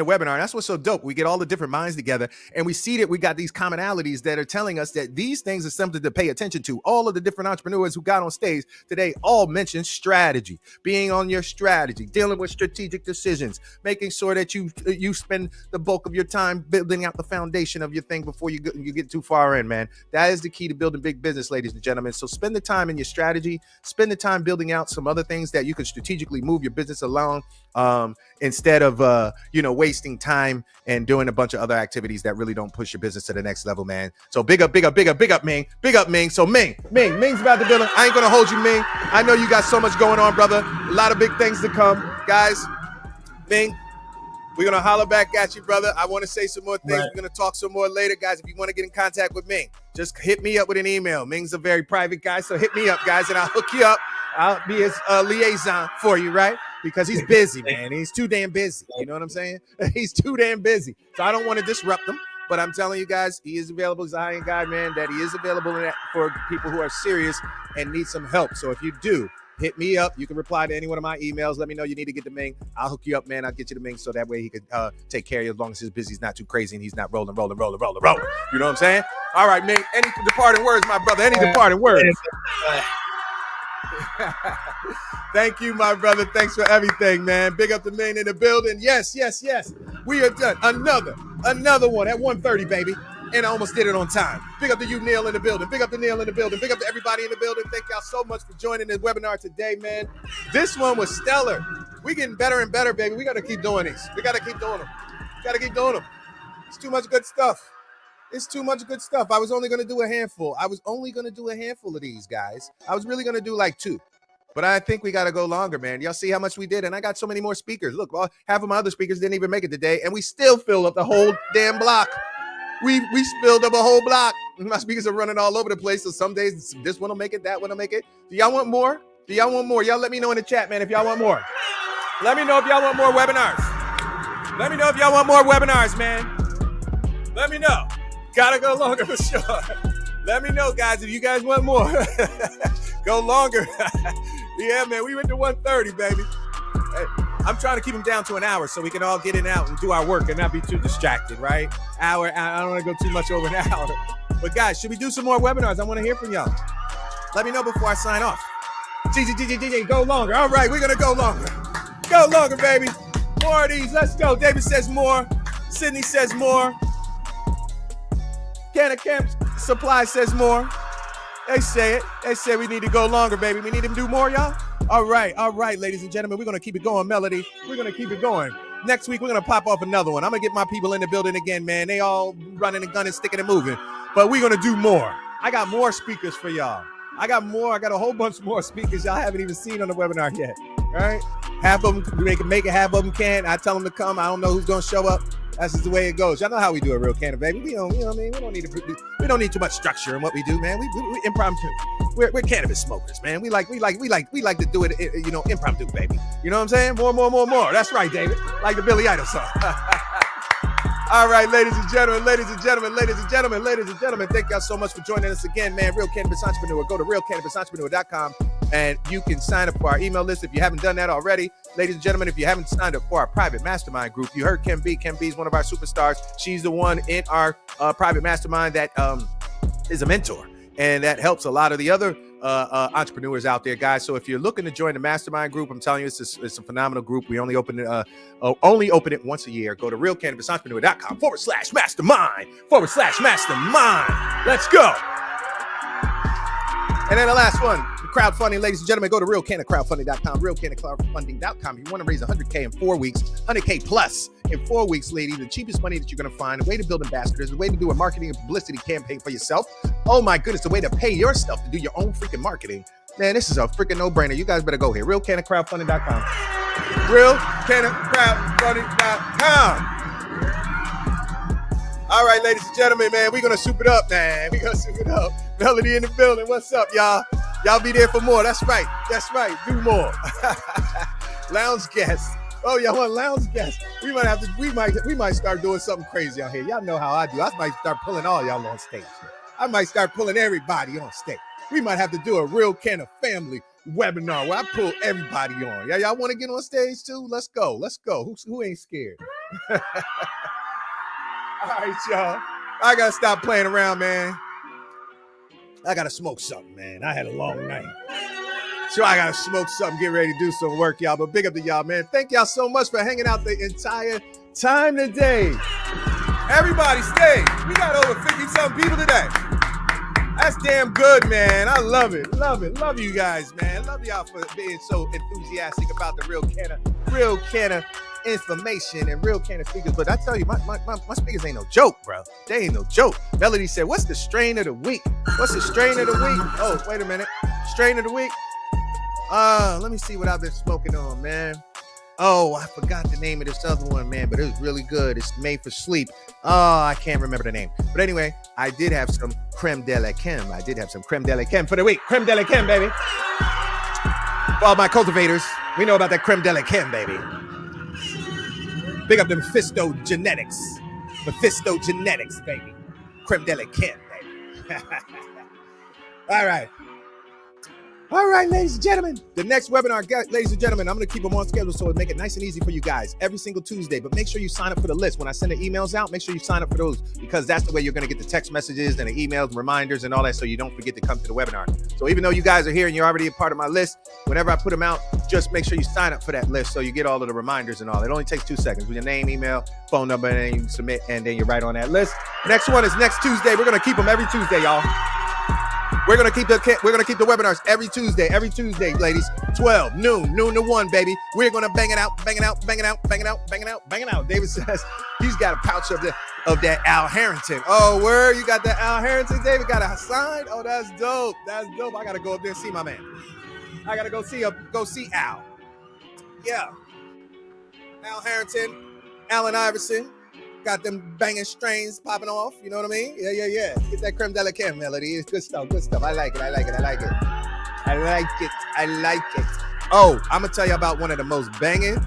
webinar. And that's what's so dope. We get all the different minds together and we see that we got these commonalities that are telling us that these things are something to pay attention to. All of the different entrepreneurs who got on stage today all mentioned strategy, being on your strategy, dealing with strategic decisions, making sure that you spend the bulk of your time building out the foundation of your thing before you get too far in, man. That is the key to building big business, ladies and gentlemen. So spend the time in your strategy, spend the time building out some other things that you can strategically move your business along, instead of wasting time and doing a bunch of other activities that really don't push your business to the next level, man. So big up Minh. So Minh's about to build. I ain't gonna hold you, Minh. I know you got so much going on, brother. A lot of big things to come, guys. Minh, we're going to holler back at you, brother. I want to say some more things. Right. We're going to talk some more later, guys. If you want to get in contact with Minh, just hit me up with an email. Minh's a very private guy, so hit me up, guys, and I'll hook you up. I'll be his liaison for you, right? Because he's busy, man. He's too damn busy. You know what I'm saying? He's too damn busy. So I don't want to disrupt him. But I'm telling you guys, he is available. He's a high-end guy, man, that he is available for people who are serious and need some help. So if you do hit me up. You can reply to any one of my emails. Let me know you need to get the Minh. I'll hook you up, man. I'll get you the Minh so that way he could take care of you as long as he's busy. He's not too crazy and he's not rolling. You know what I'm saying? All right, Minh. Any departing words, my brother? Any departing words? Thank you, my brother. Thanks for everything, man. Big up the Minh in the building. Yes. We are done. Another one at 1:30, baby. And I almost did it on time. Big up to you, Neil, in the building. Big up to Neil in the building. Big up to everybody in the building. Thank y'all so much for joining this webinar today, man. This one was stellar. We getting better and better, baby. We got to keep doing these. We got to keep doing them. It's too much good stuff. I was only going to do a handful. Of these, guys. I was really going to do like 2. But I think we got to go longer, man. Y'all see how much we did? And I got so many more speakers. Look, half of my other speakers didn't even make it today. And we still filled up the whole damn block. We spilled up a whole block. My speakers are running all over the place. So some days this one will make it, that one will make it. Do y'all want more? Y'all let me know in the chat, man, if y'all want more. Let me know if y'all want more webinars. Man. Let me know. Gotta go longer for sure. Let me know, guys, if you guys want more. Go longer. Yeah, man, we went to 1:30, baby. Hey, I'm trying to keep them down to an hour so we can all get in and out and do our work and not be too distracted, right? Hour, I don't want to go too much over an hour. But guys, should we do some more webinars? I want to hear from y'all. Let me know before I sign off. GG, go longer. All right, we're going to go longer. Go longer, baby. More of these. Let's go. David says more. Sydney says more. Canna Camp Supply says more. They say it. They say we need to go longer, baby. We need to do more, y'all. All right, ladies and gentlemen. We're going to keep it going, Melody. We're going to keep it going. Next week, we're going to pop off another one. I'm going to get my people in the building again, man. They all running and gunning, sticking and moving. But we're going to do more. I got more speakers for y'all. I got a whole bunch more speakers y'all haven't even seen on the webinar yet. All right? Half of them, they can make it. Half of them can't. I tell them to come. I don't know who's going to show up. That's just the way it goes. Y'all know how we do it, Real Canna, baby. We don't, you know what I mean? We don't need too much structure in what we do, man. We impromptu. We're cannabis smokers, man. We like to do it, impromptu, baby. You know what I'm saying? More. That's right, David. Like the Billy Idol song. All right, ladies and gentlemen. Thank y'all so much for joining us again, man. Real Cannabis Entrepreneur. Go to realcannabusentrepreneur.com and you can sign up for our email list if you haven't done that already. Ladies and gentlemen, if you haven't signed up for our private mastermind group, you heard Kim B. Kim B is one of our superstars. She's the one in our private mastermind that is a mentor. And that helps a lot of the other entrepreneurs out there, guys. So if you're looking to join the mastermind group, I'm telling you, it's a phenomenal group. We only open it once a year. Go to realcannabusentrepreneur.com/mastermind. Let's go. And then the last one, the crowdfunding, ladies and gentlemen, go to realcannacrowdfunding.com, realcannacrowdfunding.com. If you want to raise $100K in 4 weeks, $100K plus in 4 weeks, lady, the cheapest money that you're going to find, a way to build ambassadors, a way to do a marketing and publicity campaign for yourself. Oh my goodness, the way to pay yourself to do your own freaking marketing. Man, this is a freaking no-brainer. You guys better go here, realcannacrowdfunding.com. realcannacrowdfunding.com. All right, ladies and gentlemen, man, we're going to soup it up, man. Melody in the building. What's up, y'all? Y'all be there for more. That's right. Do more. Lounge guests. Oh, y'all want lounge guests? We might start doing something crazy out here. Y'all know how I do. I might start pulling all y'all on stage. I might start pulling everybody on stage. We might have to do a Real Canna family webinar where I pull everybody on. Y'all want to get on stage too? Let's go. Who ain't scared? All right, y'all. I got to stop playing around, man. I got to smoke something, man. I had a long night. So I got to smoke something, get ready to do some work, y'all. But big up to y'all, man. Thank y'all so much for hanging out the entire time today. Everybody stay. We got over 50-something people today. That's damn good, man. I love it. Love you guys, man. Love y'all for being so enthusiastic about the Real Canna information and Real Canna speakers. But I tell you, my speakers ain't no joke, bro. They ain't no joke. Melody said, what's the strain of the week? Oh, wait a minute. Strain of the week? Let me see what I've been smoking on, man. Oh, I forgot the name of this other one, man, but it was really good. It's made for sleep. Oh, I can't remember the name. But anyway, I did have some creme de la creme. For the week. Creme de la creme, baby. For all my cultivators, we know about that creme de la creme, baby. Big up them Mephisto Genetics, baby. Creme de la creme, baby. All right. All right, ladies and gentlemen, the next webinar, ladies and gentlemen, I'm going to keep them on schedule so it make it nice and easy for you guys every single Tuesday. But make sure you sign up for the list. When I send the emails out, make sure you sign up for those, because that's the way you're going to get the text messages and the emails, reminders, and all that, so you don't forget to come to the webinar. So even though you guys are here and you're already a part of my list, whenever I put them out, just make sure you sign up for that list so you get all of the reminders and all. It only takes 2 seconds with your name, email, phone number, and then you submit, and then you're right on that list. Next one is next Tuesday. We're going to keep them every Tuesday, y'all. We're gonna keep the webinars every Tuesday, ladies. 12 noon to 1, baby. We're gonna bang it out. David says he's got a pouch of that Al Harrington. Oh, word, you got that Al Harrington? David got a sign. Oh, that's dope. I gotta go up there and see my man. I gotta go see Al. Yeah, Al Harrington, Allen Iverson. Got them banging strains popping off. You know what I mean? Yeah. Get that creme de la creme melody. It's good stuff. I like it. Oh, I'm going to tell you about one of the most banging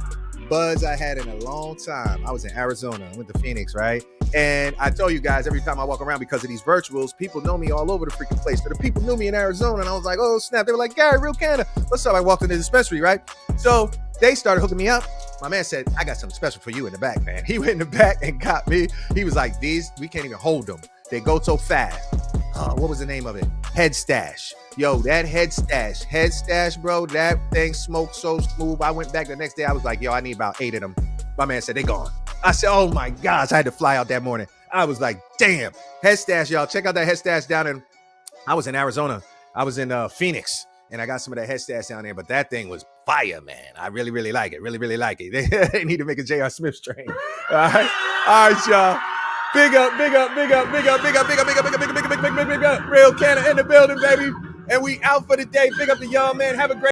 buds I had in a long time. I was in Arizona. I went to Phoenix, right? And I told you guys, every time I walk around, because of these virtuals, people know me all over the freaking place. So the people knew me in Arizona, and I was like, oh, snap. They were like, Gary, Real Canada. What's up? I walked into the dispensary, right? So they started hooking me up. My man said, I got something special for you in the back, man. He went in the back and got me. He was like, these, we can't even hold them. They go so fast. What was the name of it? Head Stash. Yo, that Head Stash, bro, that thing smoked so smooth. I went back the next day. I was like, yo, I need about 8 of them. My man said, they gone. I said, oh my gosh, I had to fly out that morning. I was like, damn. Head Stash, y'all. Check out that Head Stash down in, I was in Arizona. I was in Phoenix, and I got some of that Head Stash down there, but that thing was fire, man. I really, really like it. Really like it. They need to make a J.R. Smith strain. All right, y'all. Big up. Real Canna in the building, baby. And we out for the day. Big up the young man. Have a great